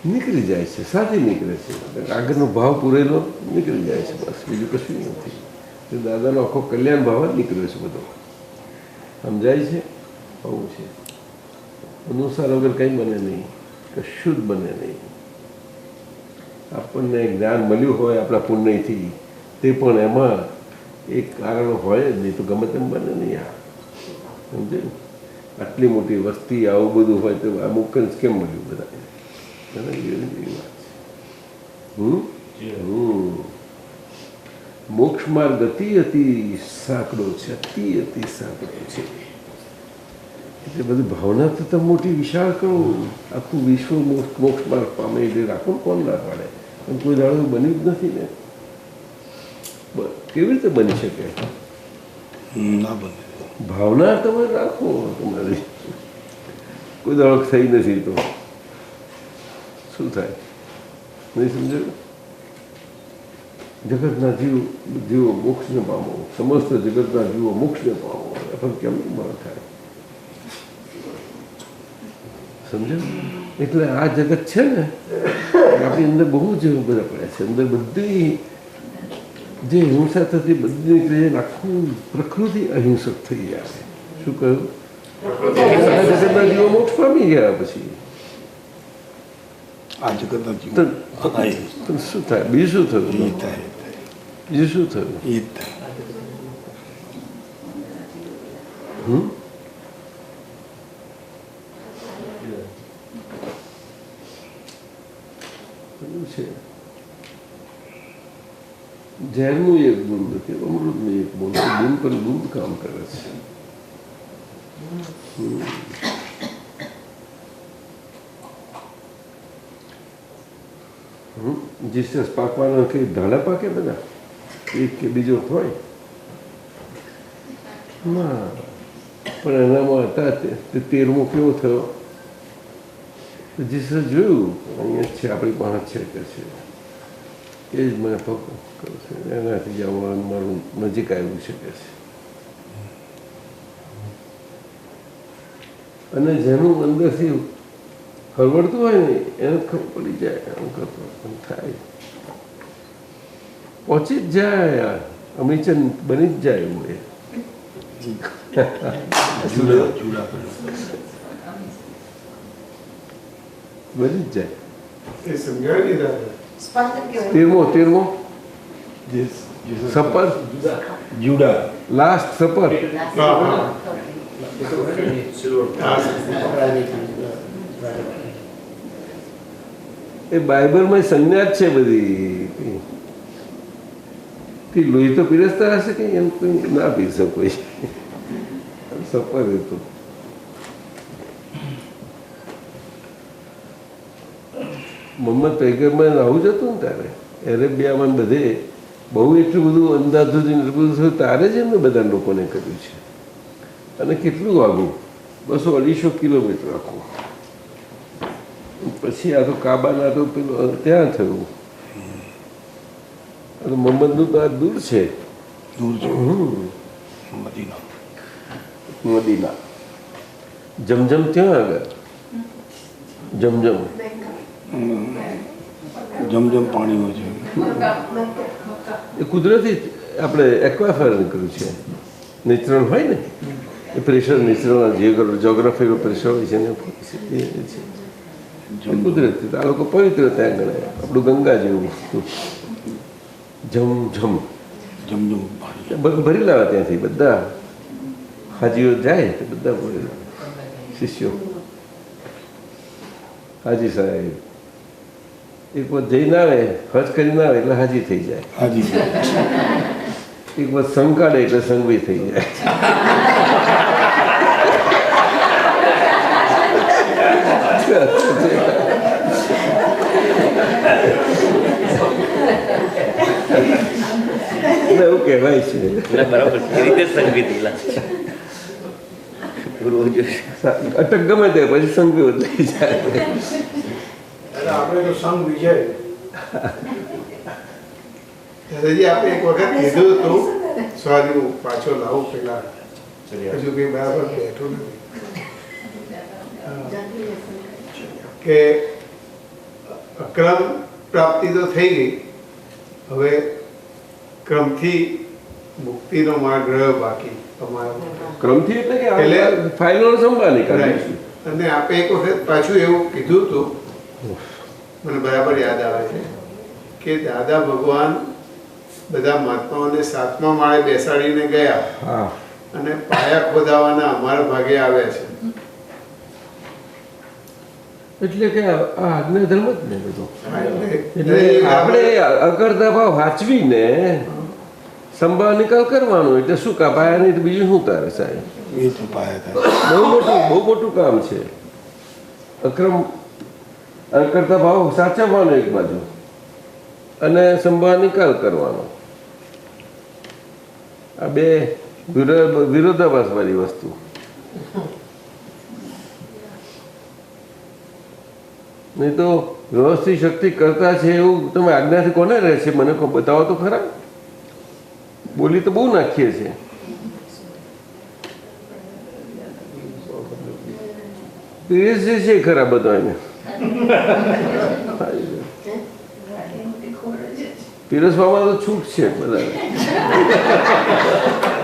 નીકળી જાય છે, સાથે નીકળે છે. આગળનો ભાવ પૂરેલો નીકળી જાય છે, બસ બીજું કશું નથી. દાદાનો આખો કલ્યાણ ભાવ જ નીકળ્યો છે બધો. સમજાય છે? આવું છે. અનુસાર વગર કંઈ બને નહીં, કશું જ બને નહીં. આપણને જ્ઞાન મળ્યું હોય આપણા પુણ્યથી, તે પણ એમાં એક કારણ હોય જ નહીં તો ગમે તેમ બને નહીં. આ સમજાયું? આટલી મોટી વસ્તી આવું બધું હોય તો આ મુખ્ય કેમ મળ્યું બધા? મોક્ષ માર્ગ અતિ સાંકડો છે, અતિ સાંકડો છે. એટલે બધી ભાવના તો તમે મોટી વિશાળ કરો, આખું વિશ્વ મોક્ષ માર્ગ પામે એટલે રાખો, કોણ ના પાડે? પણ કોઈ દાડો બન્યું જ નથી ને. કેવી રીતે બની શકે? ના બને. ભાવના તમે રાખો તમારી, કોઈ દાડો થઈ નથી તો શું થાય? નહીં સમજાયું? જગતના જીવો મોક્ષને પામો, સમસ્ત જગતના જીવો મોક્ષને પામો, પણ કેમ મળે થાય? સમજાયું? એટલે આ જગત છે ને આપણી અંદર બહુ જ બધા પડ્યા છે. અંદર બધી જે હિંસા થતી બધી નીકળી, આખું પ્રકૃતિ અહિંસક થઈ જાય. શું કહ્યું? જગતના જીવો મોક્ષ પામી ગયા પછી આ જગતના જીવ શું થાય? બીજું શું થયું? બીજું શું થયું? એ જ થાય. છે ઝેરનું એક ગુણ નથી, અમૃતનું એક ગુણ. ગુણ પર દૂધ કામ કરે છે. જીસસ પાકવાના કઈ ધાણા પાકે બધા એક કે બીજો હોય ના, પણ એનામાં હતા તે 13મો કેવો થયો? જીસસ જોયું અહીંયા છે, આપણી પાસે છે કે છે એ જ મને પકડું કરું છું એનાથી જવાનું મારું નજીક આવ્યું શકે છે. અને જેનું અંદરથી હળવડતું હોય ને એને ખબર પડી જાય આમ કરતો થાય પહોંચી જ જાય અમીચન બની જ જાય એવું એ બની જ જાય. એ સમજાવી દીધા સ્પંદન કહેવાય. તેરમો સપર જુડા લાસ્ટ સપર એ બાઇબલમાં સંજ્ઞા જ છે બધી કે લોહી તો પીરસતા હશે કે એમ કોઈ ના પીરસે કોઈ સપર હતું. મોહમ્મદ પૈગંબર આવું જ હતું ને તારે એરેબિયામાં બધે બહુ એટલું બધું અંદાજું એટલું બધું થયું તારે જ એમને બધા લોકોને કર્યું છે. અને કેટલું આગું 200-250 કિલોમીટર આખું. પછી આ તો કાબાના તો પેલું ત્યાં થયું. મોહમ્મદનું તો આ દૂર છે મદીના જમજમ ત્યાં આગળ જમજમ જમજમ પાણી હોય છે એ કુદરતી આપણે એક્વાફાયર કર્યું છે. નેચરલ હોય ને એ પ્રેશર નેચરલ જોગ્રાફિકલ પ્રેશર હોય છે ને એ છે કુદરતી. આ લોકો પવિત્ર ત્યાં ગણાય આપણું ગંગા જેવું જમજમ જમજમ ભરી લાવે ત્યાંથી બધા હાજીઓ જાય તો બધા ભરી શિષ્યો હાજી સાહેબ એક વખત જઈને આવે હજ કરીને આવે એટલે હાજી થઈ જાય. હાજી એક વખત સંઘ કાઢે એટલે સંઘવી થઈ જાય. એવું કહેવાય છે. બરાબર એ રીતે સંગીત અટક ગમે તે પછી સંઘવી બદલાઈ જાય. આપણે તો સંઘ વિજય દાદાજી આપણે એક વખત કીધું હતું સોરી હું પાછો લાવું પેલા હજુ કઈ બરાબર બેઠું નથી કે અક્રમ પ્રાપ્તિ તો થઈ ગઈ હવે ક્રમથી મુક્તિનો માર્ગ રહ્યો બાકી અમારો ક્રમથી એટલે કે એટલે ફાઇલો સંભાળી કાઢી. અને આપણે એક વખત પાછું એવું કીધું હતું મને બરાબર યાદ આવે છે કે દાદા ભગવાન બધા મહાત્માઓને 7મા માળે બેસાડીને ગયા હા અને પાયા ખોદાવાના અમારા ભાગે આવ્યા છે. એટલે કે આ આજ્ઞા ધર્મ જ ને બધો. એટલે એટલે આપણે અકર્તા ભાવ વાંચવીને સંભાળ નિકાલ કરવાનો. એટલે શું કાપાયા નહીં તો બીજું શું તારે સાહેબ? એ તો પાયા થાય બહુ મોટું કામ છે. અક્રમ અકર્તા ભાવ સાચવવાનો એક બાજુ અને સંભાળ નિકાલ કરવાનો. આ બે વિરોધાભાસ વાળી વસ્તુ. નહીં તો વ્યવસ્થિત શક્તિ કરતા છે એવું તમે આજ્ઞાથી કોને રહે છે મને બતાવો તો ખરા. બોલી તો બહુ નાખીએ છીએ. પીએસ જે છે ખરા બધા એને પીરસવામાં તો છૂટ છે બધા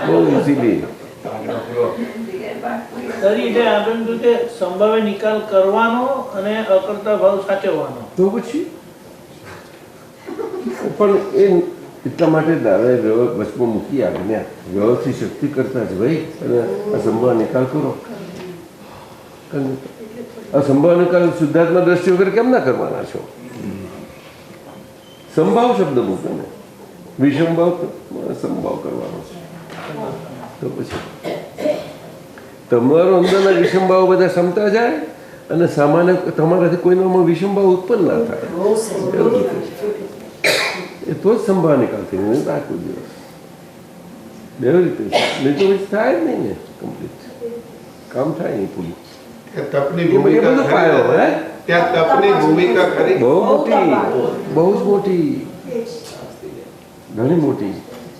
બહુ ઇઝીલી. એટલે આગળ જો કે સંભાવે નિકાલ કરવાનો અને અકર્તા ભાવ સાચવવાનો. તો પછી પણ એ એટલા માટે દાદાએ વચમાં મૂકી આવે ને વ્યવસ્થિત શક્તિ કરતા જ ભાઈ અને આ સંભાવ નિકાલ કરો. આ સંભાવ નિકાલ શુદ્ધાત્મા દ્રષ્ટિ વગર કેમ ના કરવાના છો? સંભાવ શબ્દ મૂકે ને વિષમભાવ સંભાવ કરવાનો છે. તો પછી તમારો અંદરના વિષમભાવ બધા ક્ષમતા જાય અને સામાન્ય તમારાથી કોઈનામાં વિષમભાવ ઉત્પન્ન ના થાય. એ તો જ સંભાવ નિકાલ થઈ નહીં તો આખો દિવસ બે રીતે નહીં તો પછી થાય જ નહીં ને કમ્પ્લીટ કામ થાય નહીં પૂરું. તપની એ બધું ભૂમિકા પાયો હે ત્યાં તપની ભૂમિકા ખરી બહુ મોટી બહુ જ મોટી. ઘણી મોટી.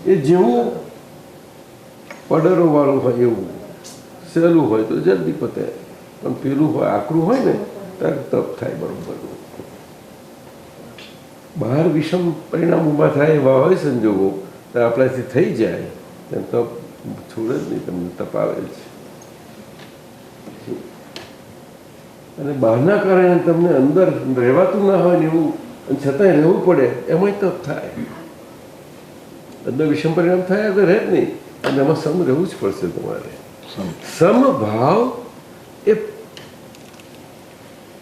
એ જેવું પડરો વાળું હોય એવું સહેલું હોય તો જલ્દી પતે, પણ પેલું હોય આકરું હોય ને ત્યારે તપ થાય બરોબર. બહાર વિષમ પરિણામ ઊભા થાય એવા હોય સંજોગો તો આપણાથી થઈ જાય તેમ તપ છોડે જ નહીં, તમને તપાવે છે. અને બહારના કારણે તમને અંદર રહેવાતું ના હોય ને એવું છતાંય રહેવું પડે એમાંય તપ થાય. અંદર વિષમ પરિણામ થાય આગળ રહે જ નહીં, અને એમાં સમ રહેવું જ પડશે તમારે. સમભાવ એ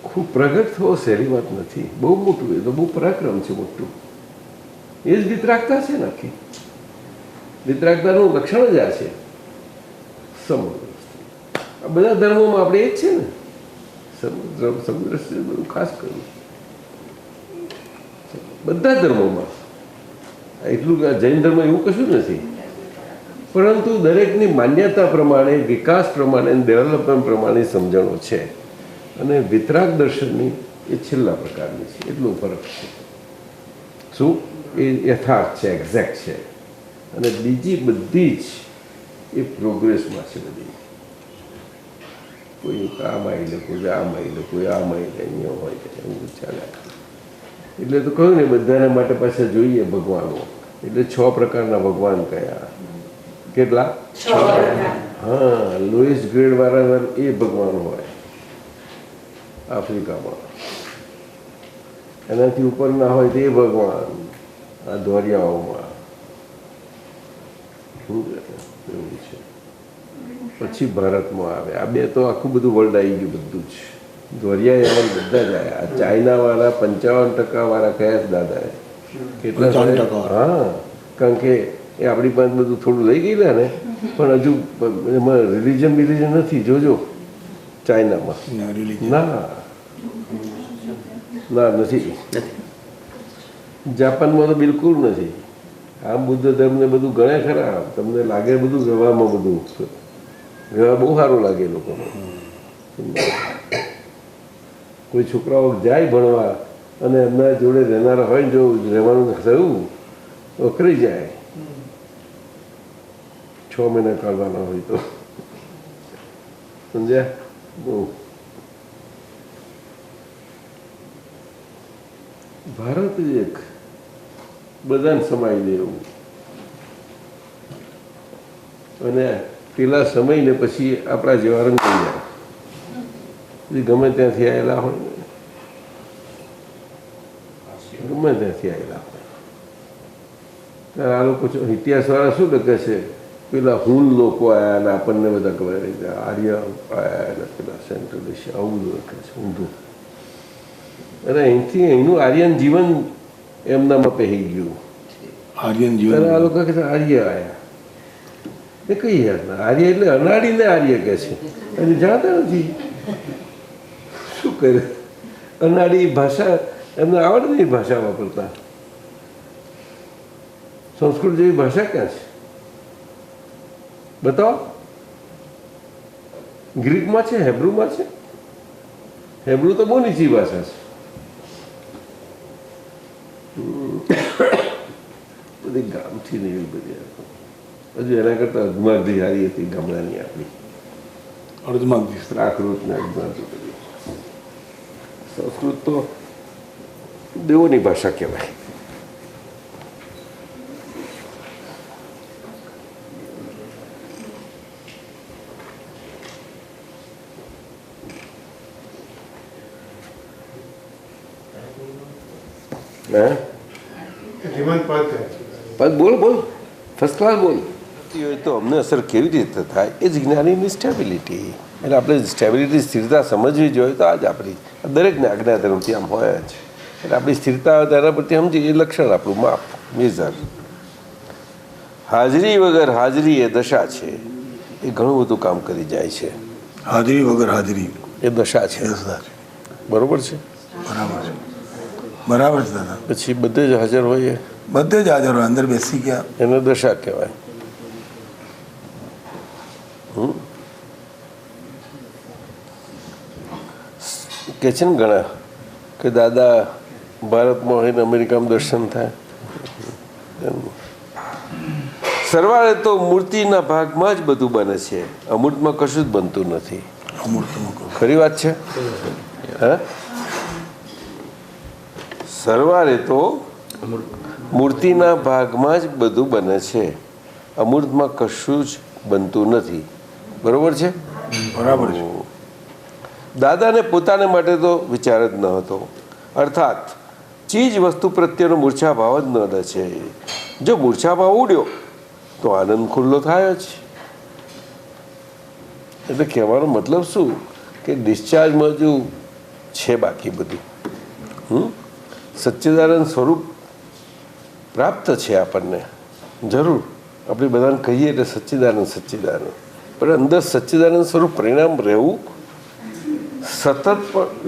ખૂબ પ્રગટ થવો સહેલી વાત નથી, બહુ મોટું, એ તો બહુ પરાક્રમ છે મોટું. એ જ વિતરાગતા છે નાખી. વિતરાગતાનું લક્ષણ જ આ છે સમ. આ બધા ધર્મોમાં આપણે એ જ છે ને, સમદ્રષ્ટિ બધું ખાસ કર્યું બધા ધર્મોમાં. એટલું જૈન ધર્મ એવું કશું નથી, પરંતુ દરેકની માન્યતા પ્રમાણે, વિકાસ પ્રમાણે, ડેવલપમેન્ટ પ્રમાણે સમજણો છે. અને વિતરાગ દર્શનની એ છેલ્લા પ્રકારની છે, એટલો ફરક છે. શું એ યથાર્થ છે, એક્ઝેક્ટ છે. અને બીજી બધી જ એ પ્રોગ્રેસમાં છે. બધી કોઈ આ માઇલે, કોઈ આ માઇલે, કોઈ આ માઇલે અહીંયા હોય એવું ચાલ્યા. એટલે તો કહ્યું ને બધાના માટે પાછા જોઈએ ભગવાનો. એટલે 6 પ્રકારના ભગવાન કયા? કેટલા? 6. હા, લોએસ્ટ ગ્રેડ વાળા એ ભગવાન હોય આફ્રિકામાં. એનાથી ઉપરના હોય તે ભગવાન આ ધોરિયાઓમાં. એવું છે. પછી ભારતમાં આવે. આ 2 તો આખું બધું વર્લ્ડ આવી ગયું, બધું જ. ધોરિયા એવા બધા જ આવ્યા. આ ચાઇના વાળા 55% વાળા કયા જ દાદાએ? કેટલા? હા, કારણ કે એ આપણી પાસે બધું થોડું લઈ ગયેલા ને, પણ હજુ એમાં રિલિજન નથી. જોજો ચાઇનામાં ના નથી. જાપાનમાં તો બિલકુલ નથી. આમ બુદ્ધ ધર્મને બધું ગણે ખરા. તમને લાગે બધું વ્યવહારમાં, બધું વ્યવહાર બહુ સારું લાગે લોકોને. કોઈ છોકરાઓ જાય ભણવા અને એમના જોડે રહેનારા હોય ને, જો રહેવાનું થયું વખરી જાય. 6 મહિના કાઢવાના હોય તો સમજ્યા? બહુ ભારત જ એક બધાને સમાઈ દે એવું. અને પેલા સમયને પછી આપણા જેવા રંગ થઈ જાય. ગમે ત્યાંથી આવેલા હોય ને, ગમે ત્યાંથી આવેલા હોય ત્યારે આ લોકો ઇતિહાસવાળા શું લખે છે? પેલા હુન લોકો આવ્યા ને આપણને બધા ખબર આર્ય આવ્યા ને પેલા સેન્ટ્રલ એશિયા, આવું બધું લખે છે ઊંધું. અને અહીંથી અહીંનું આર્યન જીવન એમનામાં પહેરી ગયું. આર્યન જીવન આ લોકો કહે છે આર્ય આવ્યા. એ કઈ યાર આર્ય એટલે અનાડીને આર્ય કહે છે, અને જાણતા નથી શું કરે. અનાડી ભાષા એમને આવડે નહીં ભાષા વાપરતા. સંસ્કૃત જેવી ભાષા ક્યાં છે? બતાવો. ગ્રીકમાં છે, હેબ્રુમાં છે. હેબ્રુ તો બહુ નીચી ભાષા છે. બધી ગામથી ને એવી બધી. હજુ એના કરતા અધમાગધી સારી હતી ગામડાની આપણી. અર્ધમાગધી, પ્રાકૃત ને અધમાગધી બધી. સંસ્કૃત તો દેવોની ભાષા કહેવાય. બોલ ફર્સ્ટ ક્લાસ બોલ. તો અમને અસર કેવી રીતે થાય એ જ જ્ઞાનીની સ્ટેબિલિટી. એટલે આપણે સ્ટેબિલિટી, સ્થિરતા સમજવી જોઈએ તો આજ આપણી દરેકને આજ્ઞા ધર્મથી આમ હોય જ. એટલે આપણી સ્થિરતા હોય તેના પરથી સમજી એ લક્ષણ આપણું માપ મેઝર. હાજરી વગર હાજરી એ દશા છે. એ ઘણું બધું કામ કરી જાય છે. હાજરી વગર હાજરી એ દશા છે. બરોબર છે? બરાબર છે દાદા. પછી બધે જ હાજર હોઈએ, બધે જ હાજર હોય, અંદર બેસી ગયા, એને દશા કહેવાય. કે છે ને ઘણા કે દાદા ભારતમાં હોય ને અમેરિકામાં દર્શન થાય. સરવાળે તો મૂર્તિના ભાગમાં જ બધું બને છે, અમૂર્તમાં કશું જ બનતું નથી. ખરી વાત છે. હા, સરવાળે તો મૂર્તિના ભાગમાં જ બધું બને છે, અમૂર્તમાં કશું જ બનતું નથી. બરોબર છે. બરાબર છે. દાદાને પોતાને માટે તો વિચાર જ ન હતો, અર્થાત ચીજ વસ્તુ પ્રત્યેનો મૂર્છાભાવ જ ન રચે. જો મૂર્છાભાવ ઉડ્યો તો આનંદ ખુલ્લો થાય જ. એટલે કહેવાનો મતલબ શું કે ડિસ્ચાર્જમાં જો છે બાકી બધું સચ્ચિદાનંદ સ્વરૂપ પ્રાપ્ત છે આપણને. જરૂર આપણે બધાને કહીએ એટલે સચ્ચિદાનંદ સચ્ચિદાનંદ, પણ અંદર સચ્ચિદાનંદ સ્વરૂપ પરિણામ રહેવું, સતત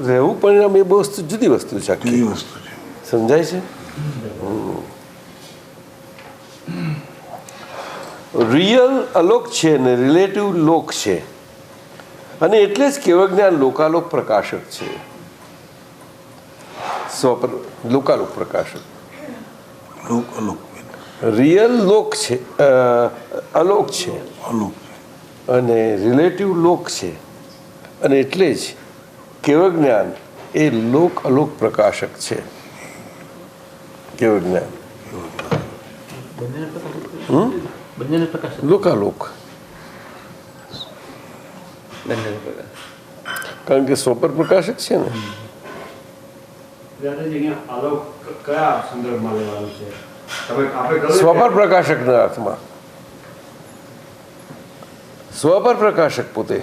રહેવું પરિણામ એ બહુ જુદી વસ્તુ છે. આખી વસ્તુ છે. સમજાય છે. રિયલ અલોક છે ને રિલેટિવ લોક છે, અને એટલે જ કેવળ જ્ઞાન લોકાલોક પ્રકાશક છે. લોકાલોક પ્રકાશક. રિયલ લોક છે, અલોક છે, અને રિલેટિવ લોક છે, અને એટલે જ કેવળ જ્ઞાન એ લોક અલોક પ્રકાશક છે. કેવળ જ્ઞાન લોકાલોક, કારણ કે સ્વપર પ્રકાશક છે ને. સ્વપર પ્રકાશકના અર્થમાં સ્વપર પ્રકાશક પોતે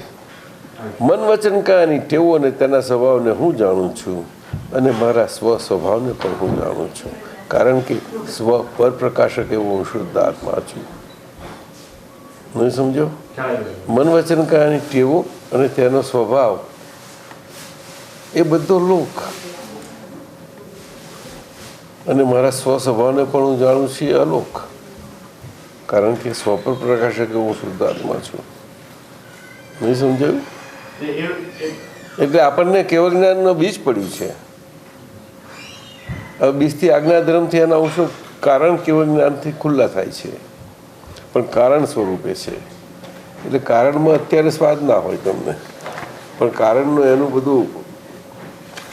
મન વચન કાયાની ટેવો અને તેના સ્વભાવને હું જાણું છું, અને મારા સ્વ સ્વભાવને પણ હું જાણું છું, કારણ કે સ્વ પર પ્રકાશક એવો હું શુદ્ધ આત્મા છું. નહીં સમજો? મન વચન કાયાની ટેવો અને તેનો સ્વભાવ એ બધો લોક, અને મારા સ્વ સ્વભાવને પણ હું જાણું છું એ અલોક, કારણ કે સ્વ પર પ્રકાશક હું શુદ્ધ આત્મા છું. નહીં સમજાયું? એટલે આપણને કેવળ જ્ઞાનનો બીજ પડ્યું છે. હવે બીજથી આજ્ઞાધર્મથી એના અંશો કારણ કેવળ જ્ઞાનથી ખુલ્લા થાય છે, પણ કારણ સ્વરૂપે છે. એટલે કારણમાં અત્યારે સ્વાદ ના હોય તમને, પણ કારણનું એનું બધું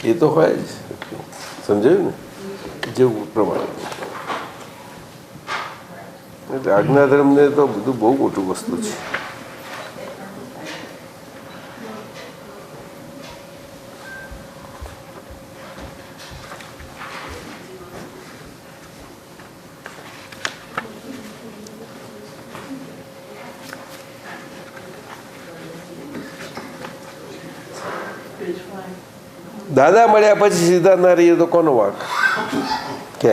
એ તો હોય જ. સમજાયું ને? જેવું પ્રમાણે. એટલે આજ્ઞાધર્મને તો બધું બહુ મોટું વસ્તુ છે. દાદા મળ્યા પછી સીધા ના રહીએ તો કોનો વાંક? કે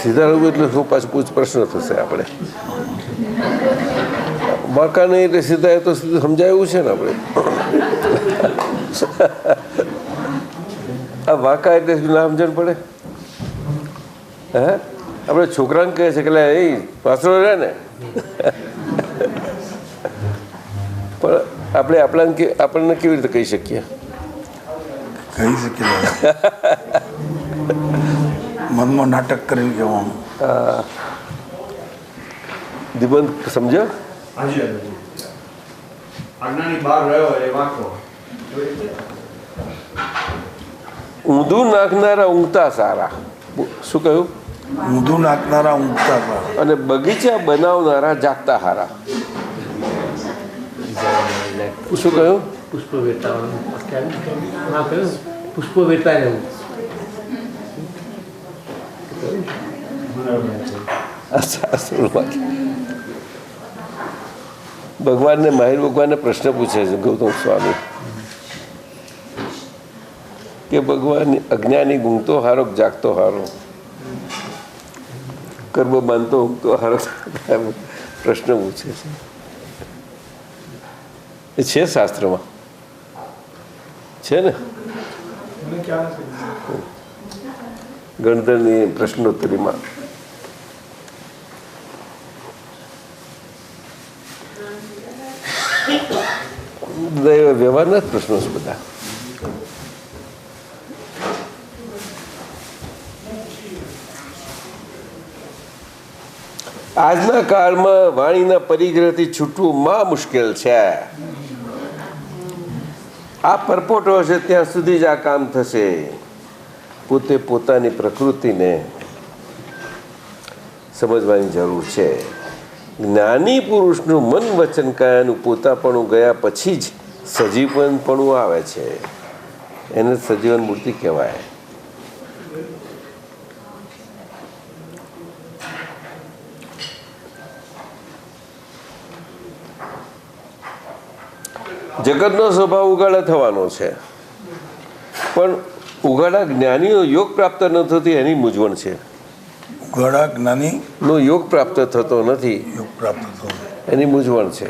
સીધા રહું એટલે શું પાછું પ્રશ્ન થશે આપણે. વાંકા નહીં એટલે સીધા એ તો સીધું સમજાયું છે ને આપણે. આ વાંકા એટલે ના સમજણ પડે. હે આપણે છોકરાને કહે છે કે એ પાછળ રહે ને, પણ આપણે આપણને કેવી રીતે કહી શકીએ? મનમાં નાટક કરીને કહેવાનું. દિબંધ સમજો? ઊંધું નાખનારા ઊંઘતા સારા. શું કહ્યું? ઊંધું નાખનારા ઊંઘતા સારા, અને બગીચા બનાવનારા જાગતા હારા. શું કહ્યું? પુષ્પ વેતા પુષ્પ વેતા રહેવું. ભગવાનને માહિર ભગવાનને પ્રશ્ન પૂછે છે ગૌતમ સ્વામી કે ભગવાન અજ્ઞાની ગુંગતો હારો જાગતો હારો, કર્મ બાંધતો ઊંઘતો હારો? પ્રશ્ન પૂછે છે. એ છે શાસ્ત્રમાં છે ને. ગણધરની પ્રશ્નોત્તરીમાં વ્યવહારના જ પ્રશ્નો છે બધા. આજના કાળમાં વાણીના પરિગ્રહથી છૂટવું માં મુશ્કેલ છે. આ પરપોટો હશે ત્યાં સુધી જ આ કામ થશે. પોતે પોતાની પ્રકૃતિને સમજવાની જરૂર છે. જ્ઞાની પુરુષનું મન વચન કાયાનું પોતાપણું ગયા પછી જ સજીવનપણું આવે છે. એને સજીવન મૂર્તિ કહેવાય. જગતનો સ્વભાવ ઉગાડા થવાનો છે, પણ ઉગાડા જ્ઞાનીનો યોગ પ્રાપ્ત ન થતી એની મૂંઝવણ છે. ઉગાડા જ્ઞાની નો યોગ પ્રાપ્ત થતો નથી યોગ પ્રાપ્ત થતો એની મૂંઝવણ છે.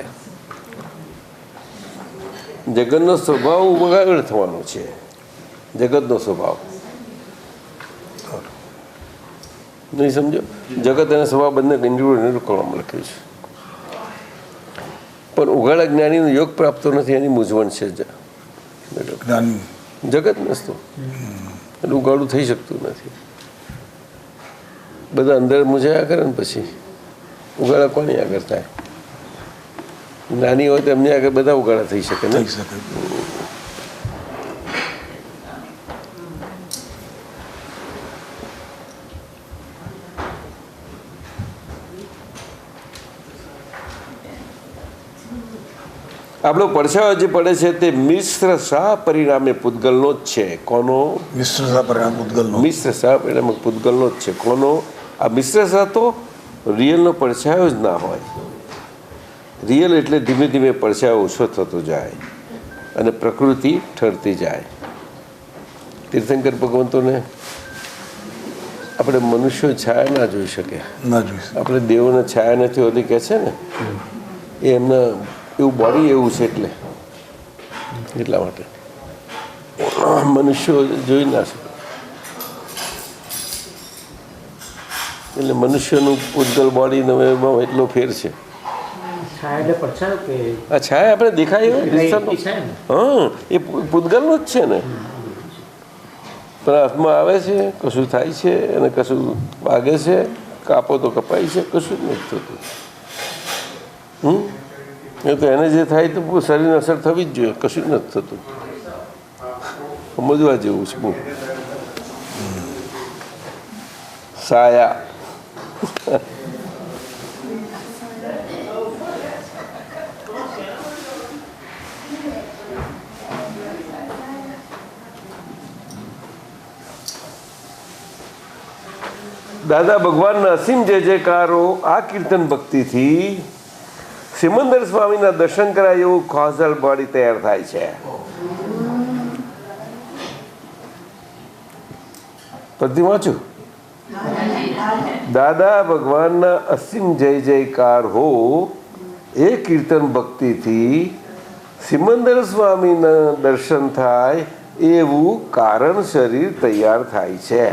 જગતનો સ્વભાવ ઉગાડ થવાનો છે. જગતનો સ્વભાવ નહીં સમજો. જગત અને સ્વભાવ બંને નિરૂપણમાં લખ્યું છે, પણ ઉગાડા જ્ઞાનીનો યોગ પ્રાપ્ત નથી એની મૂંઝવણ છે. જ્ઞાની જગત નસતું એટલે ઉગાડું થઈ શકતું નથી. બધા અંદર મૂંઝાયા કરે ને પછી ઉગાડા કોની આગળ થાય? જ્ઞાની હોય તો એમની આગળ બધા ઉગાડા થઈ શકે ને. થઈ શકે. આપણો પડછાયો જે પડે છે તે મિશ્ર શાહ પરિણામે પૂતગલનો જ છે. કોનો? મિશ્રતા પરિણામ પૂતગલનો. મિશ્ર શાહ પરિણામે પૂતગલનો જ છે. કોનો? આ મિશ્ર શાહ તો રિયલનો પડછાયો જ ના હોય. રિયલ એટલે ધીમે ધીમે પડછાયો ઓછો થતો જાય અને પ્રકૃતિ ઠરતી જાય. તીર્થંકર ભગવંતોને આપણે મનુષ્યો છાયા ના જોઈ શકે. ના જોઈ શકે. આપણે દેવોને છાયા નથી હોતી કહે છે ને, એ એમના એવું બોડી એવું છે એટલા માટે મનુષ્યો જોઈ ના શકે. એટલે મનુષ્યનું પૂતગલ બોડી એમાં એટલો ફેર છે. આ છાયા આપણે દેખાય હા, એ પૂતગલનું જ છે ને. પણ હાથમાં આવે છે, કશું થાય છે અને કશું વાગે છે, કાપો તો કપાય છે, કશું જ નથી થતું. એ તો એને જે થાય તો શરીરને અસર થવી જ જોઈએ, કશું જ નથી થતું. સમજવા જેવું છે બહુ. સાયા દાદા ભગવાનના અસીમ જય જયકારો આ કીર્તન ભક્તિથી સિમંદર સ્વામીના દર્શન કરાય એવું કોઝલ બોડી તૈયાર થાય છે. પદ્ય વાંચું. દાદા ભગવાનના અસીમ જય જયકાર હો એ કીર્તન ભક્તિથી સિમંદર સ્વામીના દર્શન થાય એવું કારણ શરીર તૈયાર થાય છે.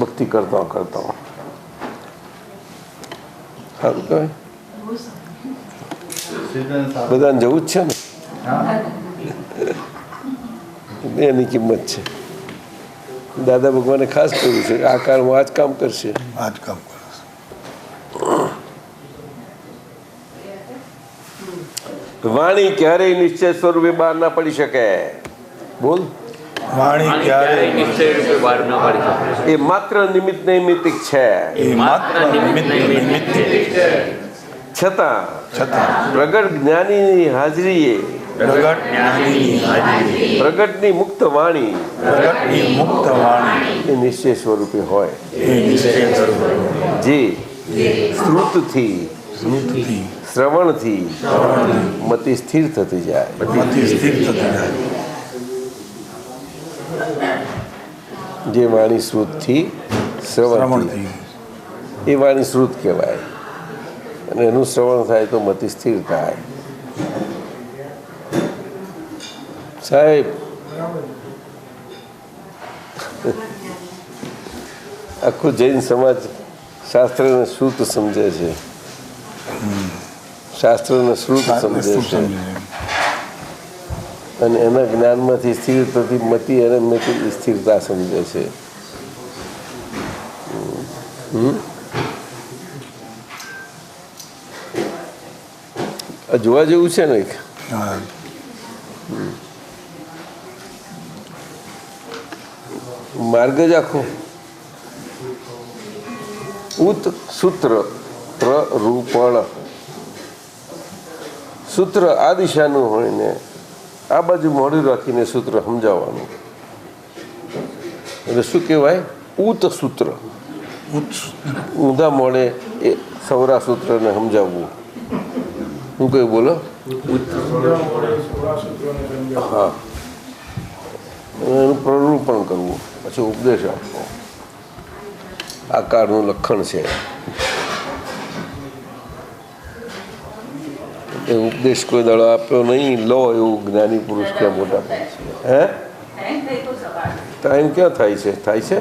ભક્તિ કરતા કરતા સારું કહેવાય. બધાને જવું જ છે ને, એની કિંમત છે. દાદા ભગવાને ખાસ કહ્યું છે આ કાળમાં આ જ કામ કરશે. આ જ કામ કરશે. વાણી ક્યારેય નિશ્ચય સ્વરૂપે બહાર ના પડી શકે. બોલ. વાણી ક્યારેય નિશ્ચય રૂપે બહાર ન પાડી શકે. એ માત્ર નિમિત્ત નૈમિત્તિક છે. એ માત્ર નિમિત્ત છે. છતાં પ્રગટ જ્ઞાનીની હાજરીએ પ્રગટ જ્ઞાનીની હાજરી પ્રગટની મુક્ત વાણી પ્રગટની મુક્ત વાણી એ નિશ્ચય સ્વરૂપે હોય. એ નિશ્ચય સ્વરૂપે જે શ્રુતથી શ્રવણથી મતિ સ્થિર થતી જાય. મતિ સ્થિર થતી જાય. જે વાણી શ્રુતથી શ્રવણથી એ વાણી શ્રુત કહેવાય અને એનું શ્રવણ થાય તો મતિ સ્થિર થાય. સાહેબ આખું જૈન સમાજ શાસ્ત્રને શ્રુત સમજે છે. શાસ્ત્રને શ્રુત સમજે છે અને એના જ્ઞાનમાંથી સ્થિર થતી મતિ અને સ્થિરતા સમજે છે. આ જોવા જેવું છે ને એક હા માર્ગ જ આખો ઉત સૂત્ર પ્રરૂપણ સૂત્ર આ દિશાનું હોય ને આ બાજુ મોઢું રાખીને સૂત્ર સમજાવવાનું એટલે શું કહેવાય ઉત સૂત્ર ઊંધા મોડે એ સૌરા સૂત્રને સમજાવવું હું કયું બોલો હા એનું પ્રરૂપણ કરવું પછી ઉપદેશ આપવો આકારનું લક્ષણ છે એ ઉપદેશ કોઈ દાડો આપ્યો નહીં લો એવું જ્ઞાની પુરુષ ક્યાં મોટા હે ટાઈમ ક્યાં થાય છે